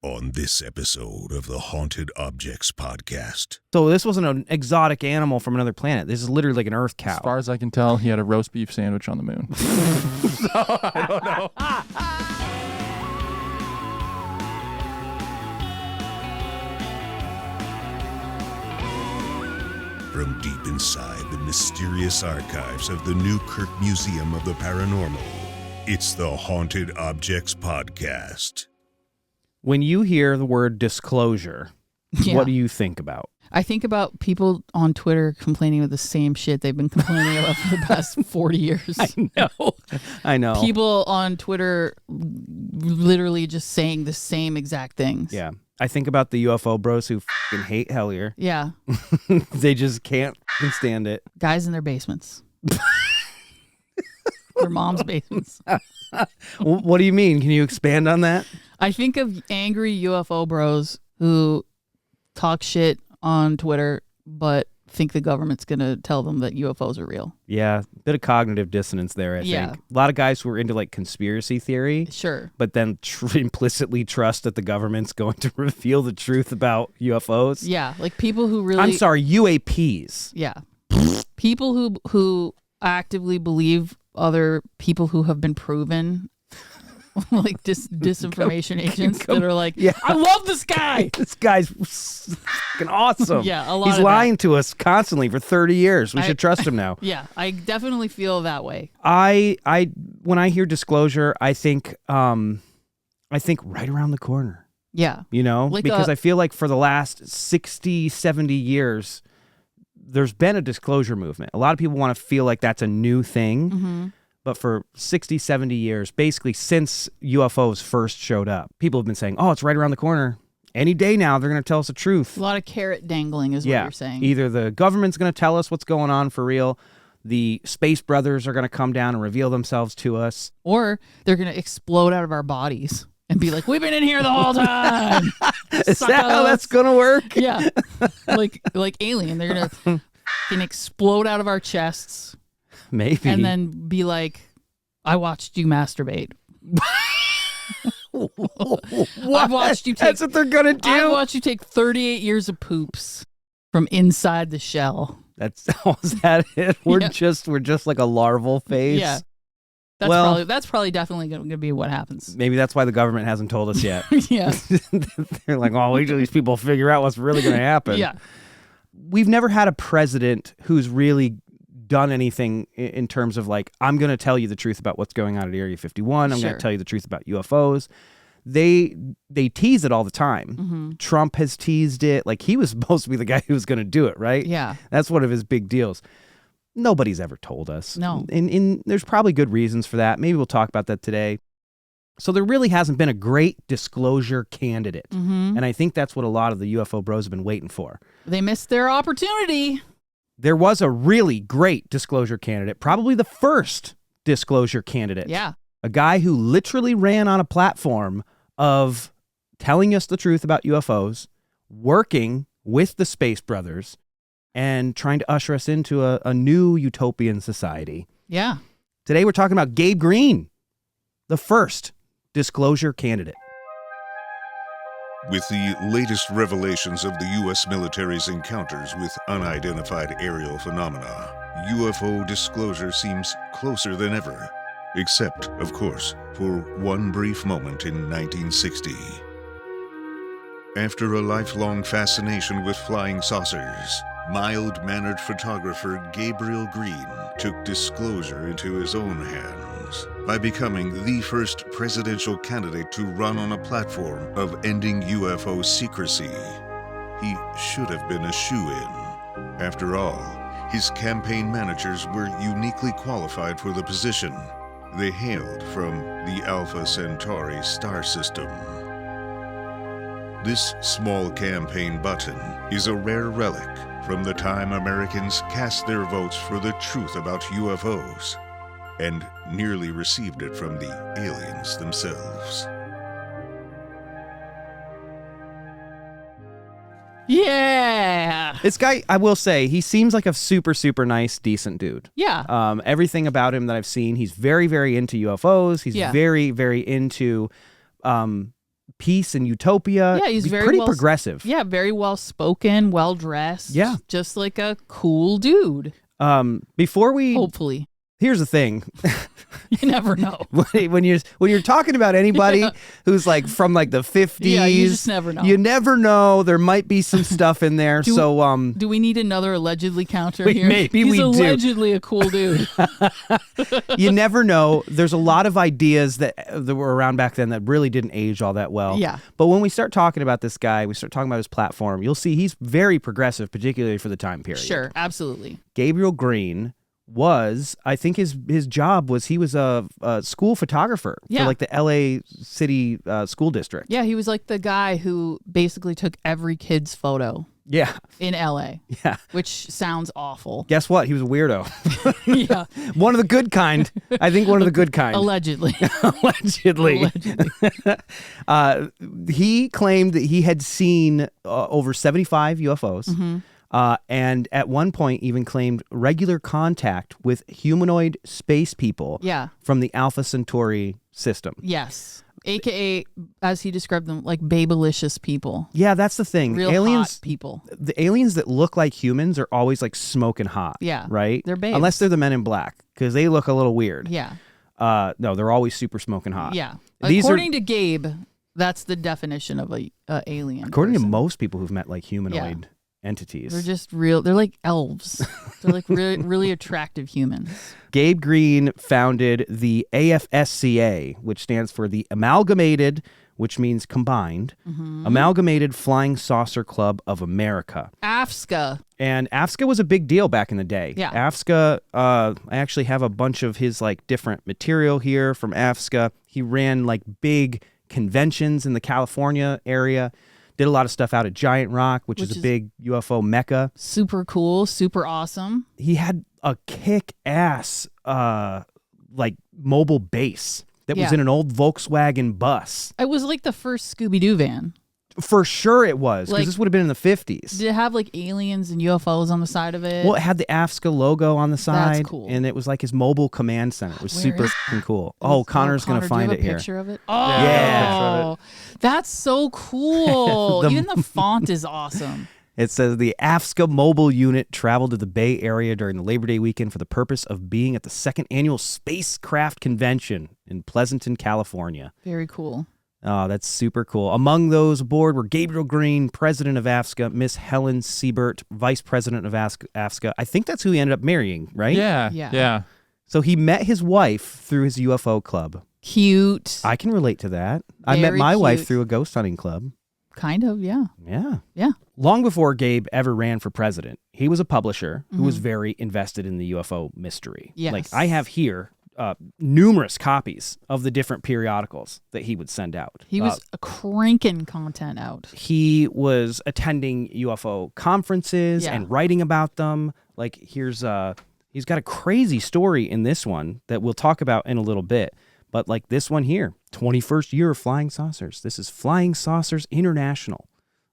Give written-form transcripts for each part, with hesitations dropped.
On this episode of the Haunted Objects Podcast. So this wasn't an exotic animal from another planet. This is literally like an Earth cow. As far as I can tell, he had a roast beef sandwich on the moon. So, I don't know. From deep inside the mysterious archives of the Newkirk Museum of the Paranormal, it's the Haunted Objects Podcast. When you hear the word disclosure, what do you think about? I think about people on Twitter complaining about the same shit they've been complaining about for the past 40 years. I know. People on Twitter literally just saying the same exact things. Yeah. I think about the UFO bros who fucking hate Hellier. Yeah. They just can't fucking stand it. Guys in their basements. Their mom's basements. What do you mean? Can you expand on that? I think of angry UFO bros who talk shit on Twitter, but think the government's going to tell them that UFOs are real. Yeah, bit of cognitive dissonance there, I think. A lot of guys who are into like conspiracy theory. Sure. But then implicitly trust that the government's going to reveal the truth about UFOs. Yeah, like people who really... I'm sorry, UAPs. Yeah. People who actively believe other people who have been proven like disinformation agents that are like, I love this guy. This guy's fucking awesome. Yeah, a lot He's of lying to us constantly for 30 years. We should trust him now. Yeah, I definitely feel that way. I when I hear disclosure, I think right around the corner. Yeah. You know, like because I feel like for the last 60, 70 years, there's been a disclosure movement. A lot of people want to feel like that's a new thing. Mm-hmm. But for 60, 70 years, basically since UFOs first showed up, people have been saying, oh, it's right around the corner. Any day now, they're going to tell us the truth. A lot of carrot dangling is what you're saying. Either the government's going to tell us what's going on for real, the space brothers are going to come down and reveal themselves to us. Or they're going to explode out of our bodies and be like, we've been in here the whole time. Is that how that's going to work? Yeah. like Alien. They're going to explode out of our chests. Maybe. And then be like, I watched you masturbate. I've watched you take, that's what they're going to do? I watched you take 38 years of poops from inside the shell. Is that it? We're just like a larval phase? Yeah. That's probably definitely going to be what happens. Maybe that's why the government hasn't told us yet. Yeah. They're like, oh, wait till these people figure out what's really going to happen. Yeah. We've never had a president who's really done anything in terms of like, I'm going to tell you the truth about what's going on at Area 51. I'm going to tell you the truth about UFOs. They tease it all the time. Mm-hmm. Trump has teased it. Like he was supposed to be the guy who was going to do it, right? Yeah. That's one of his big deals. Nobody's ever told us. No. And there's probably good reasons for that. Maybe we'll talk about that today. So there really hasn't been a great disclosure candidate. Mm-hmm. And I think that's what a lot of the UFO bros have been waiting for. They missed their opportunity. There was a really great disclosure candidate, probably the first disclosure candidate. Yeah. A guy who literally ran on a platform of telling us the truth about UFOs, working with the Space Brothers, and trying to usher us into a new utopian society. Yeah. Today we're talking about Gabe Green, the first disclosure candidate. With the latest revelations of the U.S. military's encounters with unidentified aerial phenomena, UFO disclosure seems closer than ever, except, of course, for one brief moment in 1960. After a lifelong fascination with flying saucers, mild-mannered photographer Gabriel Green took disclosure into his own hands by becoming the first presidential candidate to run on a platform of ending UFO secrecy. He should have been a shoo-in. After all, his campaign managers were uniquely qualified for the position. They hailed from the Alpha Centauri star system. This small campaign button is a rare relic from the time Americans cast their votes for the truth about UFOs and nearly received it from the aliens themselves. Yeah. This guy, I will say, he seems like a super, super nice, decent dude. Yeah. Everything about him that I've seen, he's very, very into UFOs. He's very, very into peace and utopia. Yeah, he's very pretty well, progressive. Yeah, very well spoken, well dressed. Yeah. Just like a cool dude. Before we Hopefully. Here's the thing. You never know. when you're talking about anybody who's like from like the 50s, yeah, you just never know. You never know. There might be some stuff in there. Do we need another allegedly counter here? Maybe He's we do. allegedly a cool dude. You never know. There's a lot of ideas that were around back then that really didn't age all that well. Yeah. But when we start talking about this guy, we start talking about his platform, you'll see he's very progressive, particularly for the time period. Sure, absolutely. Gabriel Green was, I think his job was he was a school photographer for like the LA City school district. Yeah, he was like the guy who basically took every kid's photo. Yeah. In LA. Yeah. Which sounds awful. Guess what? He was a weirdo. Yeah. One of the good kind. I think one of the good kind. Allegedly. Allegedly. He claimed that he had seen over 75 UFOs. Mm-hmm. And at one point even claimed regular contact with humanoid space people from the Alpha Centauri system. Yes. AKA, as he described them, like babylicious people. Yeah, that's the thing. Real aliens, hot people. The aliens that look like humans are always like smoking hot. Yeah. Right? They're babes. Unless they're the Men in Black, because they look a little weird. Yeah. No, they're always super smoking hot. Yeah. According to Gabe, that's the definition of a alien. According person. to most people who've met like humanoid entities. They're just real. They're like elves. They're like really, really attractive humans. Gabe Green founded the AFSCA, which stands for the Amalgamated, which means combined, Amalgamated Flying Saucer Club of America. AFSCA. And AFSCA was a big deal back in the day. Yeah. AFSCA, I actually have a bunch of his like different material here from AFSCA. He ran like big conventions in the California area. Did a lot of stuff out at Giant Rock, which is a big UFO mecca. Super cool, super awesome. He had a kick-ass like mobile base that was in an old Volkswagen bus. It was like the first Scooby-Doo van. For sure it was, because Like- this would have been in the 50s. Did it have like aliens and UFOs on the side of it? Well, it had the AFSCA logo on the side. That's cool. And it was like his mobile command center. It was Where super is fucking cool. Oh, Connor's going to find it do you have here. a picture of it? Oh, Yeah. That's so cool. The- Even the font is awesome. It says the AFSCA mobile unit traveled to the Bay Area during the Labor Day weekend for the purpose of being at the second annual Spacecraft Convention in Pleasanton, California. Very cool. Oh, that's super cool. Among those aboard were Gabriel Green, president of AFSCA, Miss Helen Siebert, vice president of AFSCA. I think that's who he ended up marrying, right? Yeah. So he met his wife through his UFO club. Cute. I can relate to that. I met Very my wife cute. through a ghost hunting club. Kind of, yeah. Yeah. Yeah. Long before Gabe ever ran for president, he was a publisher who was very invested in the UFO mystery. Yes. Like I have here numerous copies of the different periodicals that he would send out. He was cranking content out. He was attending UFO conferences and writing about them. Like he's got a crazy story in this one that we'll talk about in a little bit. But like this one here, 21st year of flying saucers. This is Flying Saucers International.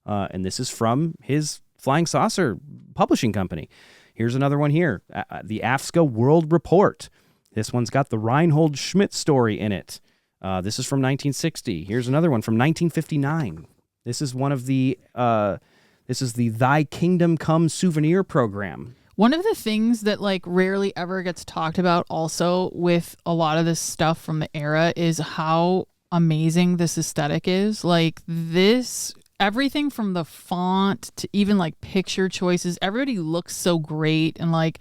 And this is from his Flying Saucer publishing company. Here's another one here, the AFSCA World Report. This one's got the Reinhold Schmidt story in it. This is from 1960. Here's another one from 1959. This is one of the, this is the Thy Kingdom Come souvenir program. One of the things that like rarely ever gets talked about also with a lot of this stuff from the era is how amazing this aesthetic is. Like this, everything from the font to even like picture choices, everybody looks so great. And like,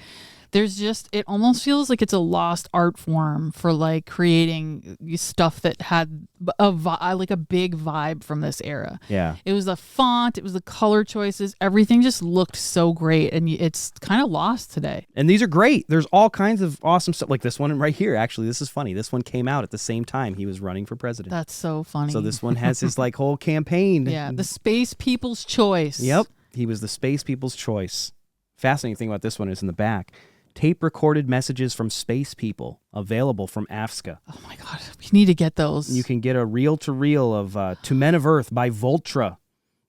there's just, it almost feels like it's a lost art form for like creating stuff that had like a big vibe from this era. Yeah. It was the font, it was the color choices, everything just looked so great, and it's kind of lost today. And these are great. There's all kinds of awesome stuff. Like this one right here, actually, this is funny. This one came out at the same time he was running for president. That's so funny. So this one has his like whole campaign. Yeah, the Space People's Choice. Yep. He was the Space People's Choice. Fascinating thing about this one is in the back. Tape recorded messages from space people available from AFSCA. Oh my God, we need to get those. You can get a reel-to-reel of To Men of Earth by Voltra.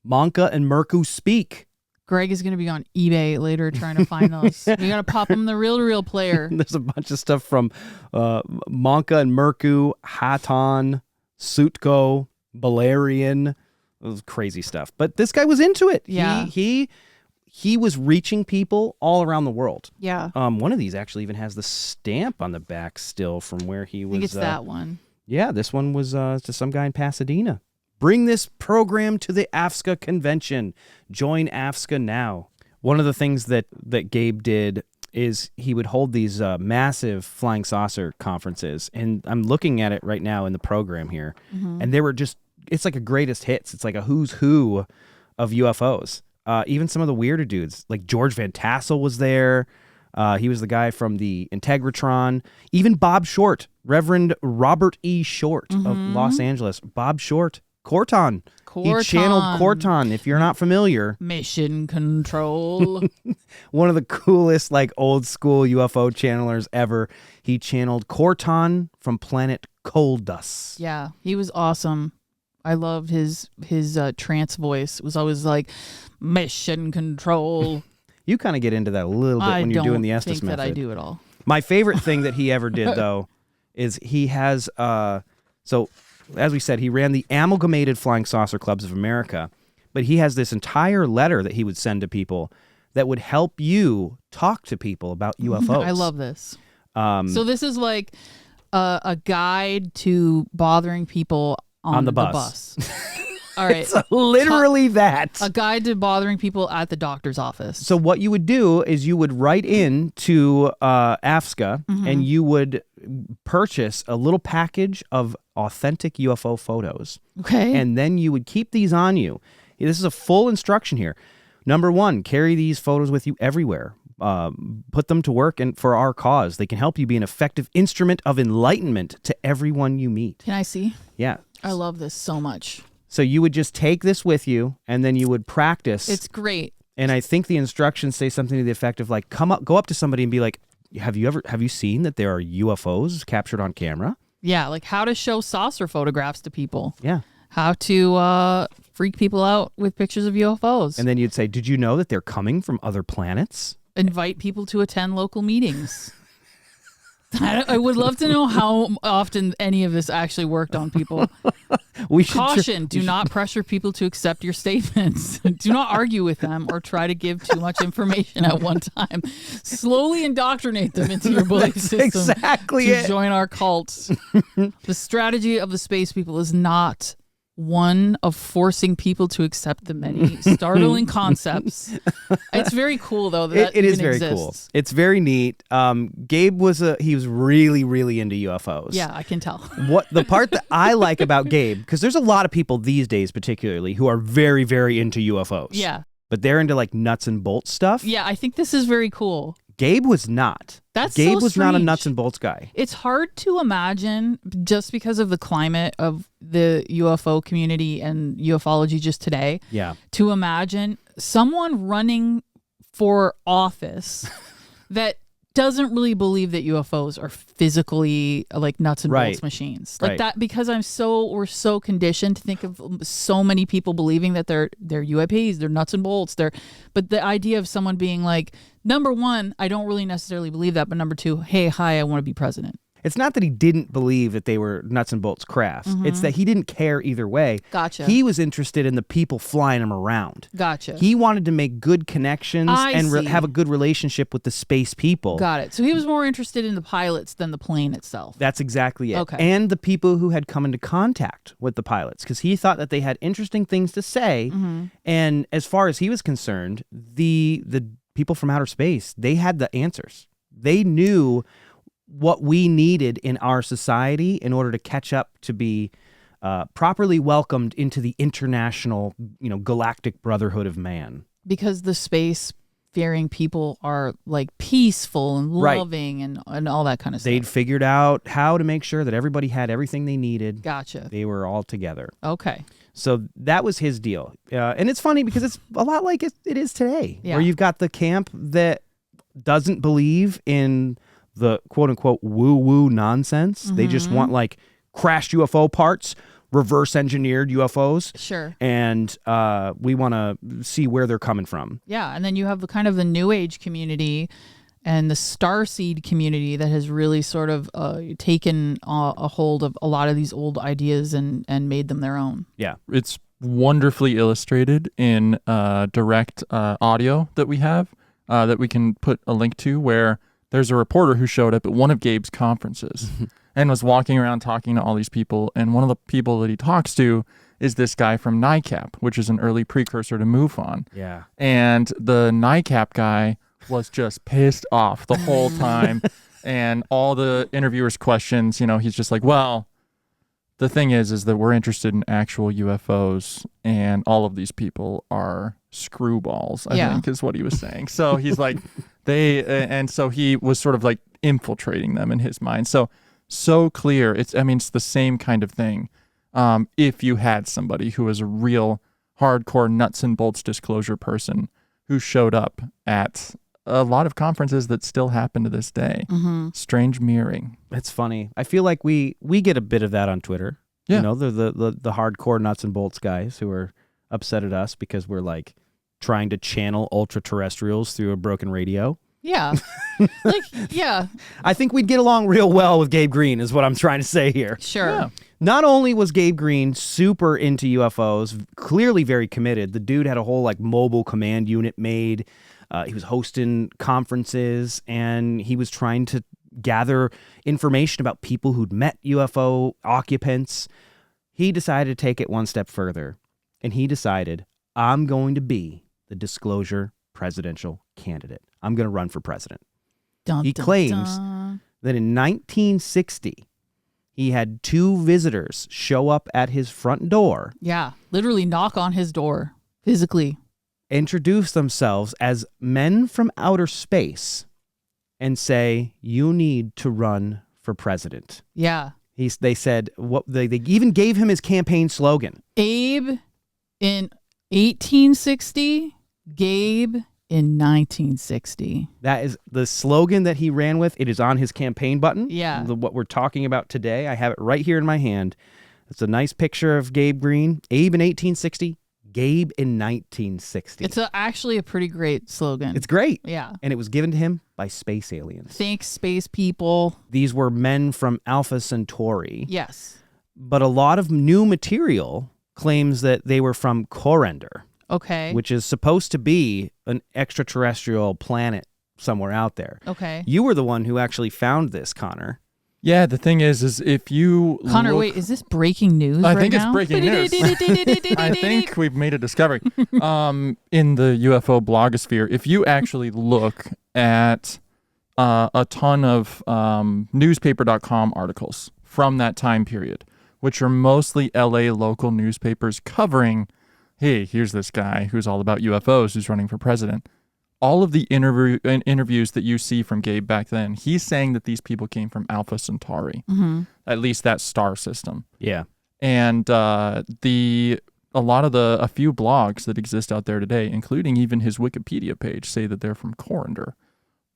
Monka and Merku Speak. Greg is going to be on eBay later trying to find those. We got to pop them in the reel-to-reel player. There's a bunch of stuff from Monka and Merku, Hatan, Sutko, Balerian. It was crazy stuff. But this guy was into it. Yeah. He was reaching people all around the world. Yeah. One of these actually even has the stamp on the back still from where he was. I think it's that one. Yeah, this one was to some guy in Pasadena. Bring this program to the AFSCA convention. Join AFSCA now. One of the things that Gabe did is he would hold these massive flying saucer conferences. And I'm looking at it right now in the program here. And they were just, it's like a greatest hits. It's like a who's who of UFOs. Even some of the weirder dudes, like George Van Tassel was there. He was the guy from the Integratron. Even Bob Short, Reverend Robert E. Short of Los Angeles. Bob Short, Corton. He channeled Corton, if you're not familiar. Mission Control. One of the coolest, like, old school UFO channelers ever. He channeled Corton from planet Coldus. Yeah, he was awesome. I loved his trance voice. It was always like, Mission Control. You kind of get into that a little bit when you're doing the Estes method. I don't think that I do it all. My favorite thing that he ever did, though, is he has, so as we said, he ran the Amalgamated Flying Saucer Clubs of America, but he has this entire letter that he would send to people that would help you talk to people about UFOs. I love this. So this is like a guide to bothering people on the bus. All right. It's literally that. A guide to bothering people at the doctor's office. So what you would do is you would write in to AFSCA and you would purchase a little package of authentic UFO photos. Okay. And then you would keep these on you. This is a full instruction here. Number one, carry these photos with you everywhere. Put them to work and for our cause. They can help you be an effective instrument of enlightenment to everyone you meet. Can I see? Yeah. I love this so much. So you would just take this with you, and then you would practice. It's great. And I think the instructions say something to the effect of like, go up to somebody and be like, have you seen that there are UFOs captured on camera? Yeah, like how to show saucer photographs to people. Yeah. How to freak people out with pictures of UFOs. And then you'd say, did you know that they're coming from other planets? Invite people to attend local meetings. I would love to know how often any of this actually worked on people. Caution, do not pressure people to accept your statements. Do not argue with them or try to give too much information at one time. Slowly indoctrinate them into your belief system. Exactly to join our cult. The strategy of the space people is not one of forcing people to accept the many startling concepts. It's very cool, though. It is very cool. It's very neat. Gabe he was really, really into UFOs. Yeah, I can tell. What the part that I like about Gabe, because there's a lot of people these days, particularly, who are very, very into UFOs. Yeah. But they're into like nuts and bolts stuff. Yeah, I think this is very cool. Gabe was not. Gabe was not a nuts and bolts guy. It's hard to imagine, just because of the climate of the UFO community and ufology just today. Yeah. To imagine someone running for office that doesn't really believe that UFOs are physically like nuts and bolts machines like that, because we're so conditioned to think of so many people believing that they're UAPs, they're nuts and bolts, but the idea of someone being like, number one, I don't really necessarily believe that, but number two, hey, hi, I want to be president. It's not that he didn't believe that they were nuts and bolts crafts. It's that he didn't care either way. Gotcha. He was interested in the people flying him around. Gotcha. He wanted to make good connections and have a good relationship with the space people. Got it. So he was more interested in the pilots than the plane itself. That's exactly it. Okay. And the people who had come into contact with the pilots, because he thought that they had interesting things to say. And as far as he was concerned, the people from outer space, they had the answers. They knew what we needed in our society in order to catch up to be properly welcomed into the international, galactic brotherhood of man. Because the space-faring people are like peaceful and loving and all that kind of stuff. They'd figured out how to make sure that everybody had everything they needed. Gotcha. They were all together. Okay. So that was his deal. And it's funny because it's a lot like it is today, where you've got the camp that doesn't believe in the quote-unquote woo-woo nonsense. They just want like crashed UFO parts, reverse-engineered UFOs. Sure. And we want to see where they're coming from. Yeah, and then you have the kind of the New Age community and the starseed community that has really sort of taken a hold of a lot of these old ideas and made them their own. Yeah. It's wonderfully illustrated in direct audio that we have that we can put a link to, where there's a reporter who showed up at one of Gabe's conferences and was walking around talking to all these people. And one of the people that he talks to is this guy from NICAP, which is an early precursor to MUFON. Yeah. And the NICAP guy was just pissed off the whole time. And all the interviewers' questions, he's just like, well, the thing is that we're interested in actual UFOs, and all of these people are screwballs, I think is what he was saying. So he's like, and so he was sort of like infiltrating them in his mind. So clear. It's the same kind of thing. If you had somebody who was a real hardcore nuts and bolts disclosure person who showed up at a lot of conferences that still happen to this day. Mm-hmm. Strange mirroring. It's funny. I feel like we get a bit of that on Twitter. Yeah. They're the hardcore nuts and bolts guys who are upset at us because we're like trying to channel ultra-terrestrials through a broken radio. Yeah. Yeah. I think we'd get along real well with Gabe Green is what I'm trying to say here. Sure. Yeah. Not only was Gabe Green super into UFOs, clearly very committed. The dude had a whole like mobile command unit made. He was hosting conferences, and he was trying to gather information about people who'd met UFO occupants. He decided to take it one step further, and he decided, I'm going to be the disclosure presidential candidate. I'm going to run for president. He claims that in 1960, he had 2 visitors show up at his front door. Yeah. Literally knock on his door physically. Introduce themselves as men from outer space and say, you need to run for president. Yeah. They said, they even gave him his campaign slogan. Abe in 1860, Gabe in 1960. That is the slogan that he ran with. It is on his campaign button. Yeah. What we're talking about today. I have it right here in my hand. It's a nice picture of Gabe Green. Abe in 1860. Gabe in 1960. It's actually a pretty great slogan. It's great. Yeah. And it was given to him by space aliens. Thanks, space people. These were men from Alpha Centauri. Yes. But a lot of new material claims that they were from Korrender. Okay. Which is supposed to be an extraterrestrial planet somewhere out there. Okay. You were the one who actually found this, Connor. Yeah, the thing is if you Connor, wait, is this breaking news I right think now? it's breaking news. I think we've made a discovery. In the UFO blogosphere, if you actually look at a ton of newspaper.com articles from that time period, which are mostly LA local newspapers covering, hey, here's this guy who's all about UFOs who's running for president. All of the interviews that you see from Gabe back then, he's saying that these people came from Alpha Centauri, at least that star system. Yeah. And a few blogs that exist out there today, including even his Wikipedia page, say that they're from Korrender.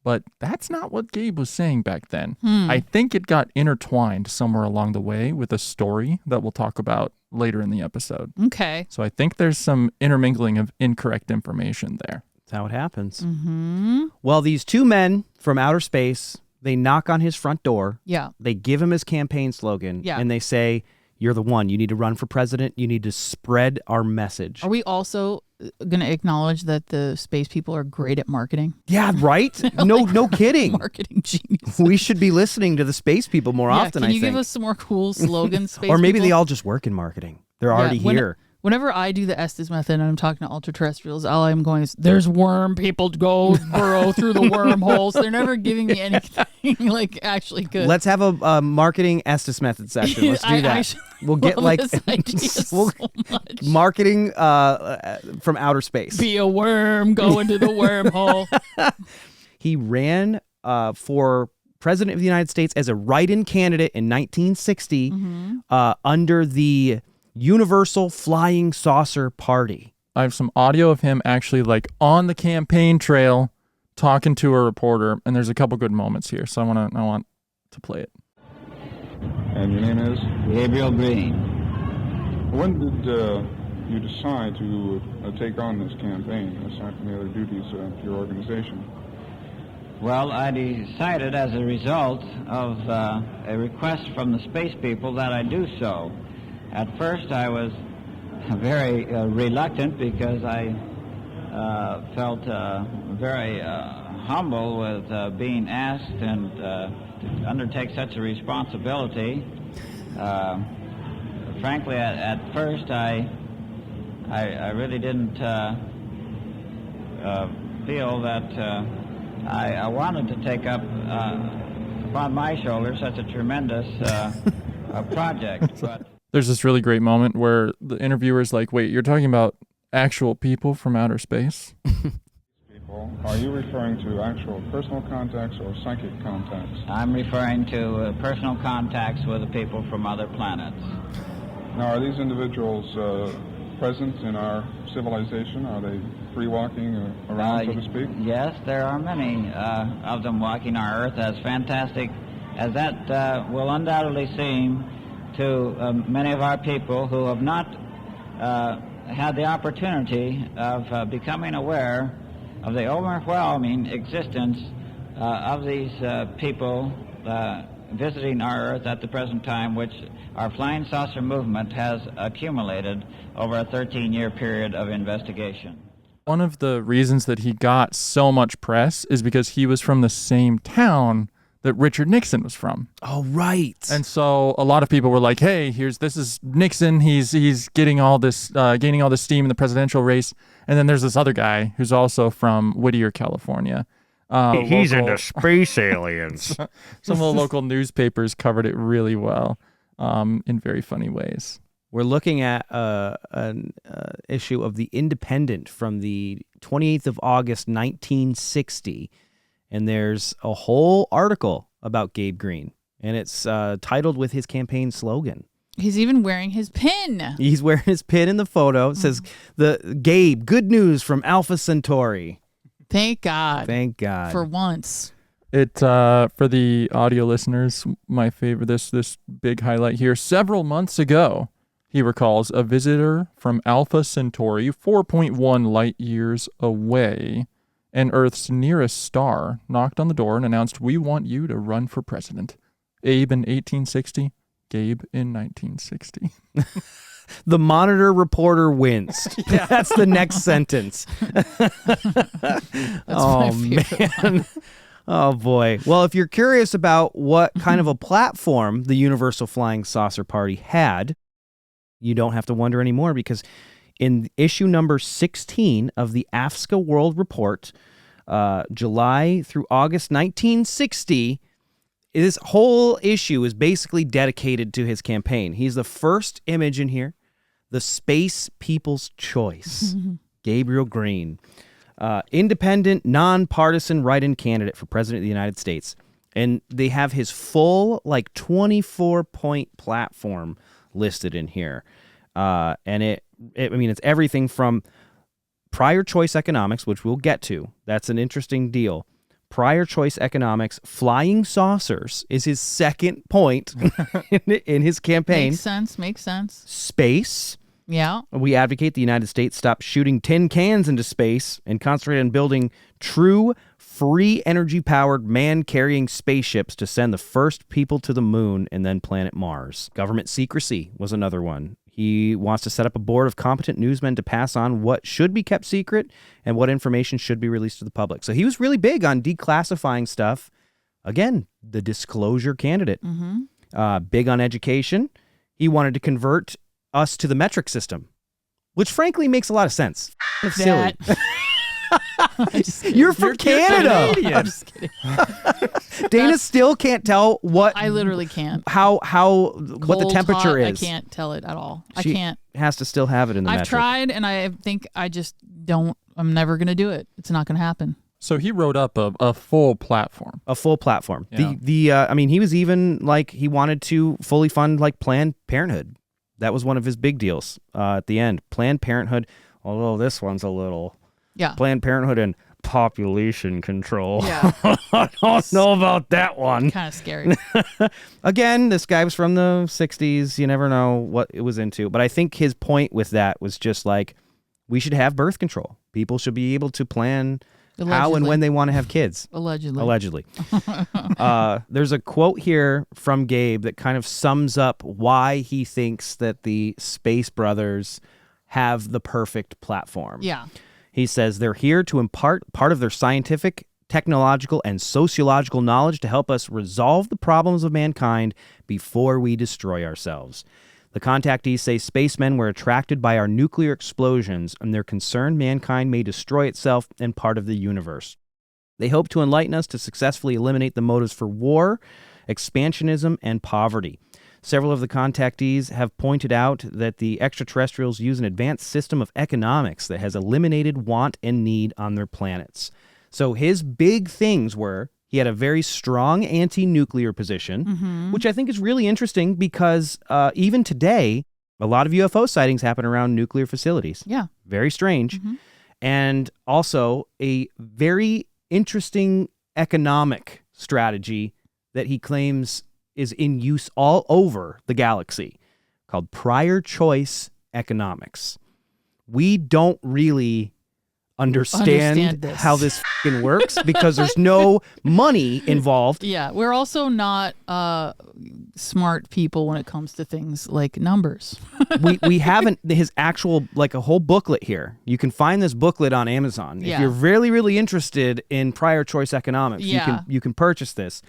But that's not what Gabe was saying back then. I think it got intertwined somewhere along the way with a story that we'll talk about later in the episode. Okay. So I think there's some intermingling of incorrect information there. That's how it happens. Mm-hmm. Well, these 2 men from outer space, they knock on his front door. Yeah. They give him his campaign slogan. Yeah. And they say, you're the one. You need to run for president. You need to spread our message. Are we also going to acknowledge that the space people are great at marketing? Yeah, right? No kidding. Marketing genius. We should be listening to the space people more often, I Can think. you give us some more cool slogans, space or maybe people? they all just work in marketing. They're already here. Whenever I do the Estes method and I'm talking to ultra-terrestrials, all I'm going is, there's worm people to go burrow through the wormholes. They're never giving me anything like actually good. Let's have a marketing Estes method session. Let's do that. We'll get like this idea so much. marketing from outer space. Be a worm, go into the wormhole. He ran for president of the United States as a write-in candidate in 1960 under the Universal Flying Saucer Party. I have some audio of him actually like on the campaign trail talking to a reporter, and there's a couple good moments here, so I want to play it. And your name is? Gabriel Green. When did you decide to take on this campaign, aside from the other duties of your organization? Well, I decided as a result of a request from the space people that I do so. At first I was very reluctant because I felt very humble with being asked and to undertake such a responsibility. Frankly, at first I really didn't feel that I wanted to take up upon my shoulders such a tremendous project. But There's this really great moment where the interviewer's like, wait, you're talking about actual people from outer space? People, are you referring to actual personal contacts or psychic contacts? I'm referring to personal contacts with the people from other planets. Now, are these individuals present in our civilization? Are they free walking around, so to speak? Yes, there are many of them walking our Earth. As fantastic as that will undoubtedly seem to many of our people who have not had the opportunity of becoming aware of the overwhelming existence of these people visiting our Earth at the present time, which our flying saucer movement has accumulated over a 13-year period of investigation. One of the reasons that he got so much press is because he was from the same town that Richard Nixon was from. Oh, right. And so a lot of people were like, hey, this is Nixon. He's getting all this, gaining all this steam in the presidential race. And then there's this other guy who's also from Whittier, California. He's into space aliens. Some of the local newspapers covered it really well in very funny ways. We're looking at an issue of The Independent from the 28th of August, 1960. And there's a whole article about Gabe Green. And it's titled with his campaign slogan. He's even wearing his pin. He's wearing his pin in the photo. It says, Gabe, good news from Alpha Centauri. Thank God. Thank God. For once. It for the audio listeners, my favorite, this big highlight here. Several months ago, he recalls, a visitor from Alpha Centauri, 4.1 light years away, and Earth's nearest star, knocked on the door and announced, "We want you to run for president." Abe in 1860, Gabe in 1960. The Monitor reporter winced. Yeah. That's the next sentence. Oh, man. Oh, boy. Well, if you're curious about what kind of a platform the Universal Flying Saucer Party had, you don't have to wonder anymore, because in issue number 16 of the AFSCA World Report, July through August 1960, this whole issue is basically dedicated to his campaign. He's the first image in here, the Space People's Choice, Gabriel Green, independent, nonpartisan write-in candidate for president of the United States. And they have his full, 24-point platform listed in here. And it's everything from prior choice economics, which we'll get to. That's an interesting deal. Prior choice economics, flying saucers is his second point in his campaign. Makes sense. Space. Yeah. We advocate the United States stop shooting tin cans into space and concentrate on building true, free energy-powered, man-carrying spaceships to send the first people to the moon and then planet Mars. Government secrecy was another one. He wants to set up a board of competent newsmen to pass on what should be kept secret and what information should be released to the public. So he was really big on declassifying stuff. Again, the disclosure candidate. Big on education. He wanted to convert us to the metric system, which frankly makes a lot of sense. Silly. You're from Canada. I'm just kidding. Dana still can't tell what I literally can't. How what the Cold, temperature hot, is. I can't tell it at all. She I can't. Has to still have it in the I've metric. tried, and I think I just don't. I'm never gonna do it. It's not gonna happen. So he wrote up a full platform. A full platform. Yeah. He was even he wanted to fully fund Planned Parenthood. That was one of his big deals at the end. Planned Parenthood, although this one's a little Planned Parenthood and population control. Yeah. I don't know about that one. Kind of scary. Again, this guy was from the 60s. You never know what it was into. But I think his point with that was just we should have birth control. People should be able to plan how and when they want to have kids. Allegedly. There's a quote here from Gabe that kind of sums up why he thinks that the Space Brothers have the perfect platform. Yeah. He says they're here to impart part of their scientific, technological, and sociological knowledge to help us resolve the problems of mankind before we destroy ourselves. The contactees say spacemen were attracted by our nuclear explosions, and they're concerned mankind may destroy itself and part of the universe. They hope to enlighten us to successfully eliminate the motives for war, expansionism, and poverty. Several of the contactees have pointed out that the extraterrestrials use an advanced system of economics that has eliminated want and need on their planets. So his big things were he had a very strong anti-nuclear position, which I think is really interesting because even today, a lot of UFO sightings happen around nuclear facilities. Yeah. Very strange. And also a very interesting economic strategy that he claims is in use all over the galaxy called prior choice economics. We don't really understand this. how this fucking works because there's no money involved. Yeah, we're also not smart people when it comes to things like numbers. we haven't his actual like a whole booklet here. You can find this booklet on Amazon. Yeah. If you're really, really interested in prior choice economics, Yeah. you can purchase this.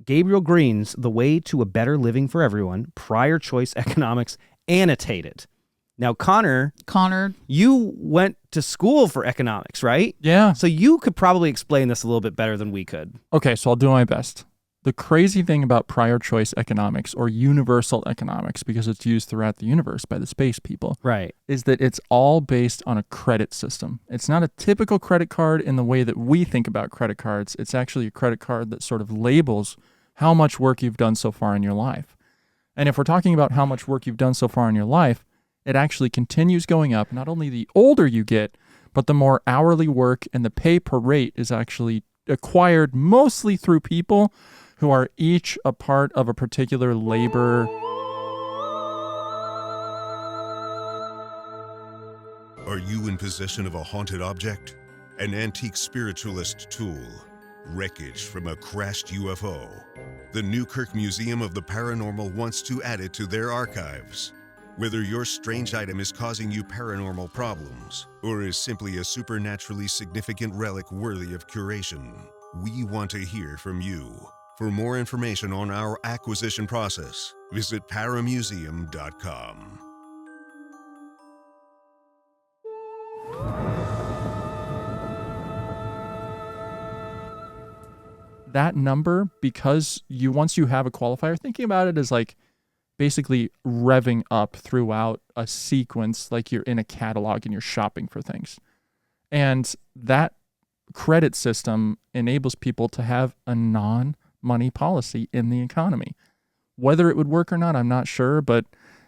Gabriel Green's The Way to a Better Living for Everyone, Prior Choice Economics, annotated. Now, Connor, you went to school for economics, right? Yeah. So you could probably explain this a little bit better than we could. Okay, so I'll do my best. The crazy thing about prior choice economics or universal economics, because it's used throughout the universe by the space people, Right. is that it's all based on a credit system. It's not a typical credit card in the way that we think about credit cards. It's actually a credit card that sort of labels how much work you've done so far in your life. And if we're talking about how much work you've done so far in your life, it actually continues going up. Not only the older you get, but the more hourly work and the pay per rate is actually acquired mostly through people who are each a part of a particular labor. Are you in possession of a haunted object? An antique spiritualist tool? Wreckage from a crashed UFO? The Newkirk Museum of the Paranormal wants to add it to their archives. Whether your strange item is causing you paranormal problems or is simply a supernaturally significant relic worthy of curation, we want to hear from you. For more information on our acquisition process, visit paramuseum.com. That number, because once you have a qualifier, thinking about it as like basically revving up throughout a sequence like you're in a catalog and you're shopping for things. And that credit system enables people to have a non-money policy in the economy. Whether it would work or not, I'm not sure, but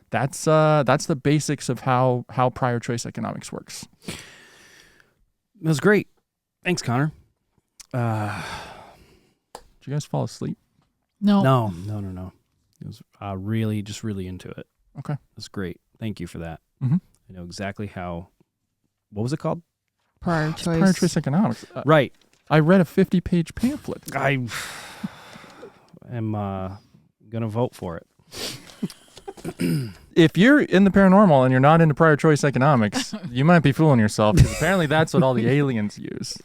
that's the basics of how prior choice economics works. That was great. Thanks, Connor. Did you guys fall asleep? No. It was really into it. Okay. That's great. Thank you for that. Mm-hmm. I know exactly how. What was it called? Prior It's prior choice economics. Right. I read a 50-page pamphlet. I am gonna vote for it. If you're in the paranormal and you're not into prior choice economics, you might be fooling yourself, because apparently that's what all the aliens use.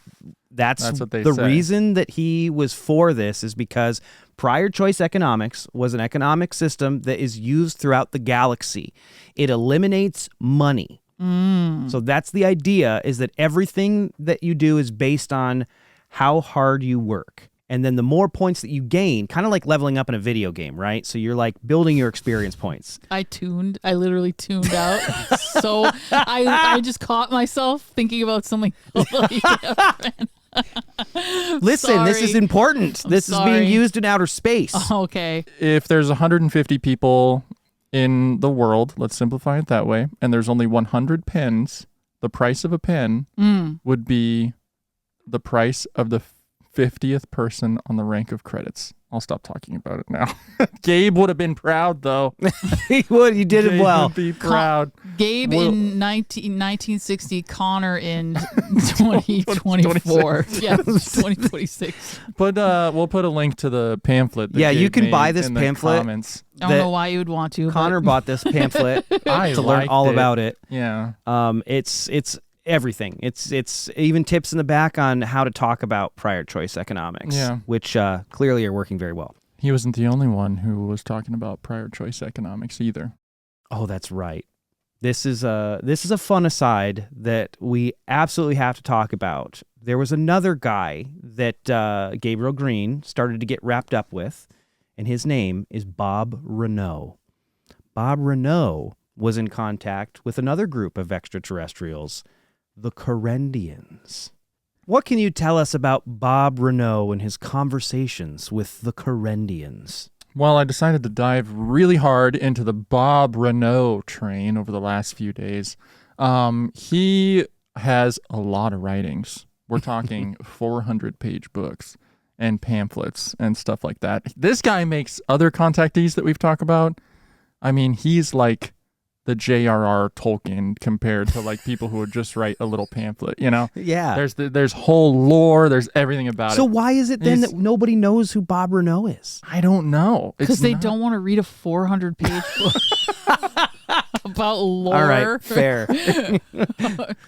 That's what they the say. reason that he was for this is because prior choice economics was an economic system that is used throughout the galaxy. It eliminates money. So that's the idea, is that everything that you do is based on how hard you work. And then the more points that you gain, kind of like leveling up in a video game, right? So you're like building your experience points. I literally tuned out. So I just caught myself thinking about something totally different. Listen, this is important. This is being used in outer space. Okay. If there's 150 people in the world, let's simplify it that way, and there's only 100 pens, the price of a pen would be the price of the 50th person on the rank of credits. I'll stop talking about it now. Gabe would have been proud, though. He would. You did it Gabe well. would be proud. Gabe in 1960, Connor in 2024. Yeah, 2026. We'll put a link to the pamphlet. That Yeah, you Gabe can made buy this in the pamphlet. comments. I don't know why you would want to. Connor bought this pamphlet I to learn liked all it. about it. Yeah. It's everything. It's even tips in the back on how to talk about prior choice economics, Yeah. which clearly are working very well. He wasn't the only one who was talking about prior choice economics either. Oh, that's right. This is a fun aside that we absolutely have to talk about. There was another guy that Gabriel Green started to get wrapped up with, and his name is Bob Renaud. Bob Renaud was in contact with another group of extraterrestrials, the Korrendians. What can you tell us about Bob Renaud and his conversations with the Korrendians? Well, I decided to dive really hard into the Bob Renaud train over the last few days. He has a lot of writings. We're talking 400-page books and pamphlets and stuff like that. This guy makes other contactees that we've talked about. I mean, he's like the J.R.R. Tolkien compared to like people who would just write a little pamphlet, you know? Yeah. There's whole lore, there's everything about it. So why is it then He's- that nobody knows who Bob Renaud is? I don't know. Because they not- don't want to read a 400-page book about lore. All right, fair.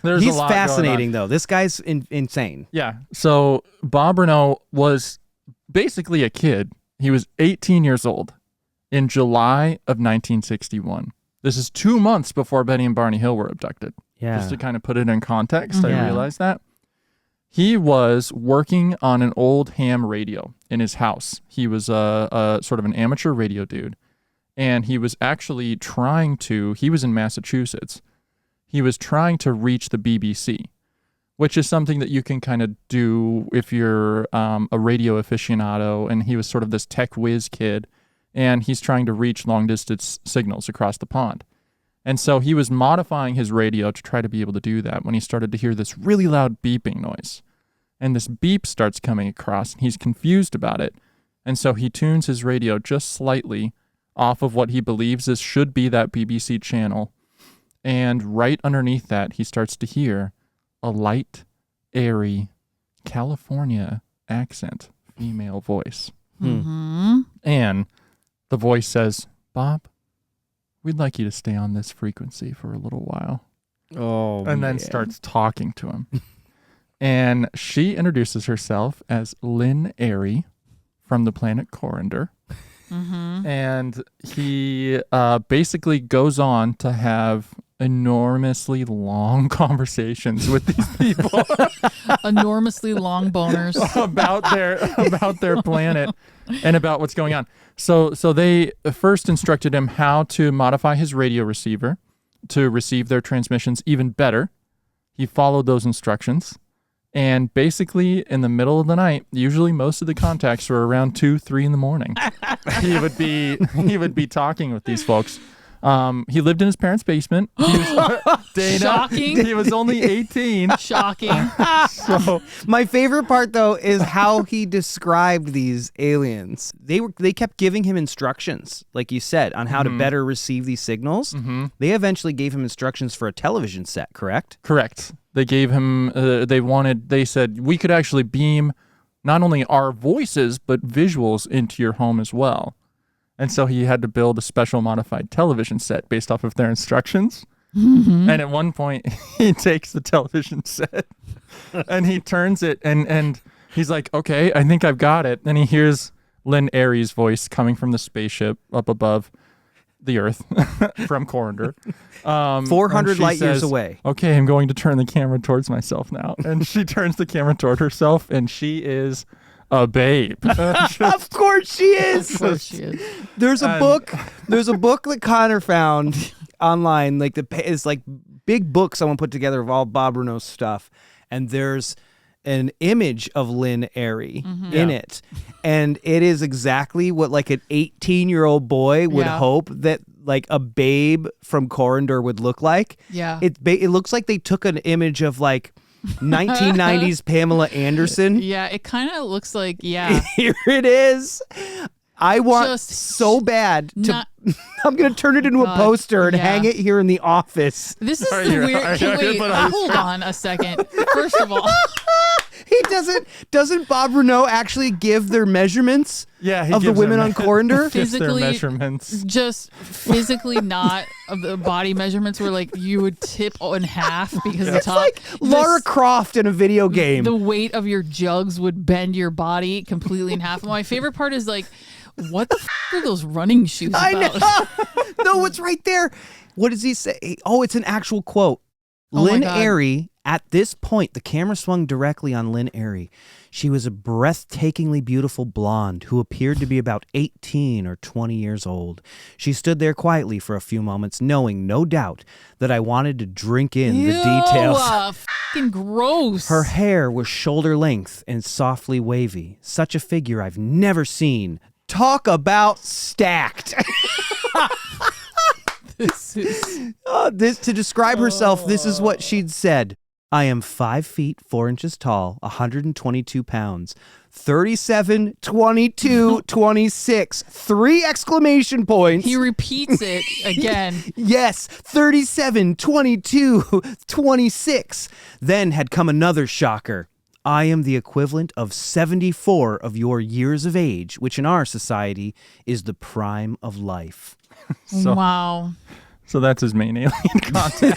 There's He's a lot fascinating, going on. though. This guy's insane. Yeah. So Bob Renaud was basically a kid. He was 18 years old in July of 1961. This is 2 months before Betty and Barney Hill were abducted. Yeah. Just to kind of put it in context, I Yeah. realized that. He was working on an old ham radio in his house. He was a sort of an amateur radio dude. And he was actually he was in Massachusetts. He was trying to reach the BBC, which is something that you can kind of do if you're a radio aficionado. And he was sort of this tech whiz kid. And he's trying to reach long-distance signals across the pond. And so he was modifying his radio to try to be able to do that when he started to hear this really loud beeping noise. And this beep starts coming across, and he's confused about it. And so he tunes his radio just slightly off of what he believes should be that BBC channel. And right underneath that, he starts to hear a light, airy, California accent, female voice. Mm-hmm. And the voice says, "Bob, we'd like you to stay on this frequency for a little while." Oh, And then starts talking to him. And she introduces herself as Lynn Airy from the planet Korrender. Mm-hmm. And he basically goes on to have enormously long conversations with these people Enormously long boners. about their planet and about what's going on. So they first instructed him how to modify his radio receiver to receive their transmissions even better. He followed those instructions. And basically, in the middle of the night, usually most of the contacts were around 2-3 in the morning. He would be talking with these folks. He lived in his parents' basement. He was, Dana, Shocking. He was only 18. Shocking. So My favorite part, though, is how he described these aliens. They kept giving him instructions, like you said, on how to better receive these signals. Mm-hmm. They eventually gave him instructions for a television set, correct? correct. They gave him. They said we could actually beam not only our voices but visuals into your home as well. And so he had to build a special modified television set based off of their instructions. Mm-hmm. And at one point, he takes the television set and he turns it and he's like, "Okay, I think I've got it." And he hears Lynn Airy's voice coming from the spaceship up above the Earth from Korrender. 400 and she light years says, away. "Okay, I'm going to turn the camera towards myself now." And she turns the camera toward herself and she is a babe. Of course she is. Of course she is. There's a book that Connor found online, like it's like big book someone put together of all Bob Renaud's stuff, and there's an image of Lynn Airy in it, and it is exactly what like an 18-year-old boy would Yeah. hope that like a babe from Korrender would look like. Yeah. It looks like they took an image of like 1990s Pamela Anderson. Yeah, it kind of looks like, yeah. Here it is. I want Just so bad to. not- I'm going to turn it into a God, poster and yeah. hang it here in the office. This is Are the you- weird. are you- Wait, but I- hold on a second. First of all, He doesn't Bob Renaud actually give their measurements Yeah, he of the gives women their on Korrendor? gives their Physically- measurements. just physically not of the body measurements were like you would tip in half because the It's top. like Lara this- Croft in a video game. The weight of your jugs would bend your body completely in half. And my favorite part is like, what the are those running shoes about? I know. No, it's right there. What does he say? Oh, it's an actual quote. Oh my Lynn God. Airy, at this point, the camera swung directly on Lynn Airy. She was a breathtakingly beautiful blonde who appeared to be about 18 or 20 years old. She stood there quietly for a few moments, knowing, no doubt, that I wanted to drink in the details. Fucking gross. Her hair was shoulder length and softly wavy. Such a figure I've never seen. Talk about stacked. This is This to describe herself, this is what she'd said. I am 5 feet 4 inches tall, 122 pounds, 37, 22, 26, 3 exclamation points. he repeats it again. Yes, 37, 22, 26. Then had come another shocker. I am the equivalent of 74 of your years of age, which in our society is the prime of life. So, Wow. so that's his main alien content.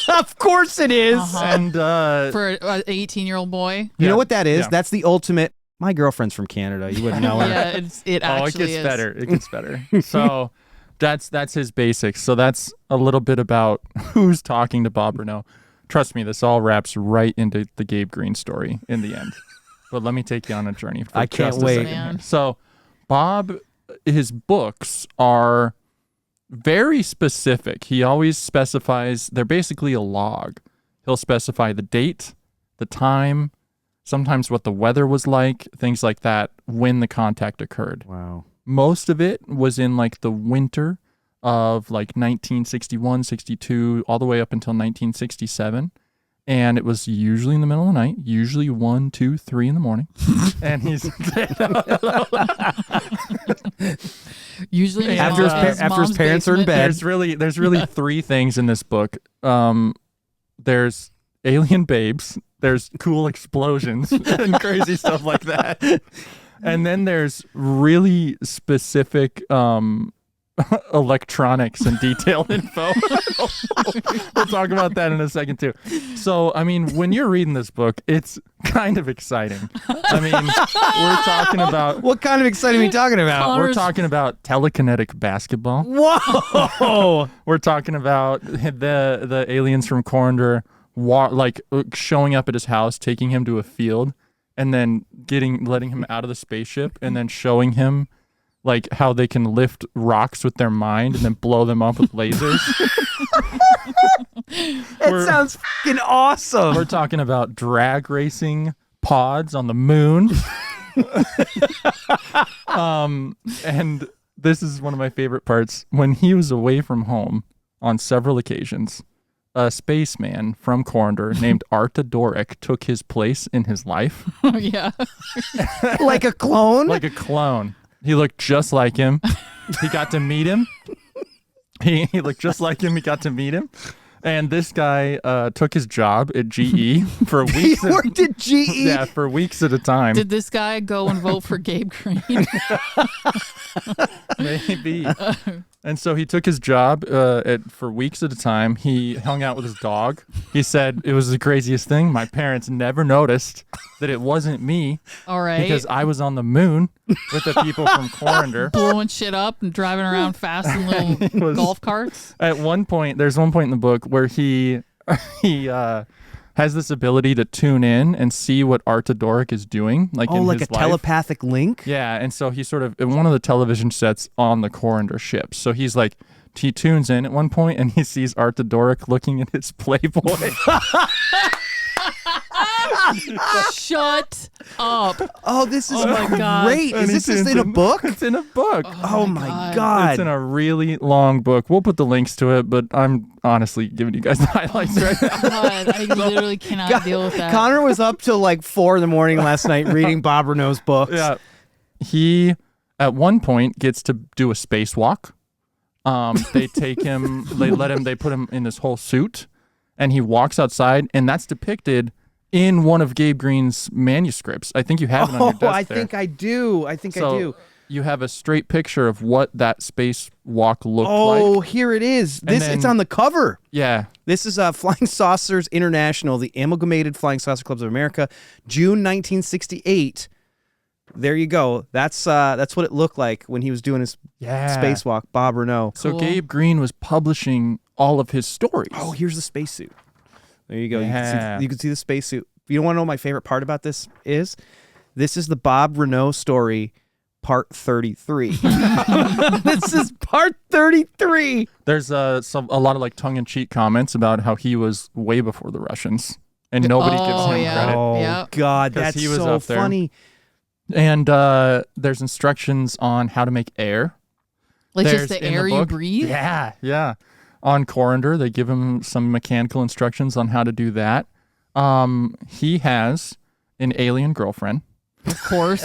Of course it is. And For an 18-year-old boy. You Yeah. know what that is? Yeah. That's the ultimate. My girlfriend's from Canada. You wouldn't know her. Yeah, it oh, actually it gets is. better. It gets better. So that's his basics. So that's a little bit about who's talking to Bob Renaud. Trust me, this all wraps right into the Gabe Green story in the end. But let me take you on a journey. For I can't just a wait. second here. Man. So Bob, his books are very specific. He always specifies, they're basically a log. He'll specify the date, the time, sometimes what the weather was like, things like that, when the contact occurred. Wow. Most of it was in like the winter of like 1961, 62, all the way up until 1967. And it was usually in the middle of the night, usually 1, 2, 3 in the morning. And he's Usually After his after his parents are in bed. there's really 3 things in this book. There's alien babes, there's cool explosions and crazy stuff like that. And then there's really specific electronics and detailed info. We'll talk about that in a second too. So, I mean, when you're reading this book, it's kind of exciting. I mean, we're talking about What kind of exciting are we talking about? we're talking about telekinetic basketball. Whoa! We're talking about the aliens from Korrendor showing up at his house, taking him to a field, and then letting him out of the spaceship, and then showing him like how they can lift rocks with their mind and then blow them up with lasers. That sounds fucking awesome. We're talking about drag racing pods on the moon. And this is one of my favorite parts. When he was away from home on several occasions, a spaceman from Korrendor named Arta Doric took his place in his life. Yeah. Like a clone? Like a clone. He looked just like him. He got to meet him. He looked just like him. He got to meet him. And this guy took his job at GE for He weeks. worked at GE. Yeah, for weeks at a time. Did this guy go and vote for Gabe Green? Maybe. And so he took his job for weeks at a time. He hung out with his dog. He said it was the craziest thing. My parents never noticed that it wasn't me All right. because I was on the moon with the people from Korrendor. blowing shit up and driving around fast in little golf carts. At one point, there's one point in the book where he has this ability to tune in and see what Arta Doric is doing, like in like his a life. telepathic link? Yeah, and so he's sort of in one of the television sets on the Korrendor ship. So he's like, he tunes in at one point and he sees Arta Doric looking at his Playboy. Shut up. Oh, this is my God. great. Is this just in a book? It's in a book. Oh my God. It's in a really long book. We'll put the links to it, but I'm honestly giving you guys the highlights right now. God, I literally cannot deal with that. Connor was up till like 4 a.m. last night reading Bob Renaud's books. Yeah. He, at one point, gets to do a spacewalk. They take him, they put him in this whole suit, and he walks outside, and that's depicted in one of Gabe Green's manuscripts. I think you have it on your desk I there. think I do. I think I do. You have a straight picture of what that spacewalk looked Oh, like. here it is. And It's on the cover. Yeah. This is Flying Saucers International, the Amalgamated Flying Saucer Clubs of America, June 1968. There you go. That's what it looked like when he was doing his spacewalk, Bob Renaud. So Cool. Gabe Green was publishing all of his stories. Oh, here's the spacesuit. There you go. Yeah. You can see the spacesuit. You don't want to know what my favorite part about this is? This is the Bob Renaud story, part 33. This is part 33. There's a lot of like tongue-in-cheek comments about how he was way before the Russians, and nobody gives him credit. Oh, Yep. God, 'Cause that's he was so up there. funny. And there's instructions on how to make air. Like There's just the in air you book. breathe? Yeah. On Korrendian, they give him some mechanical instructions on how to do that. He has an alien girlfriend. Of course.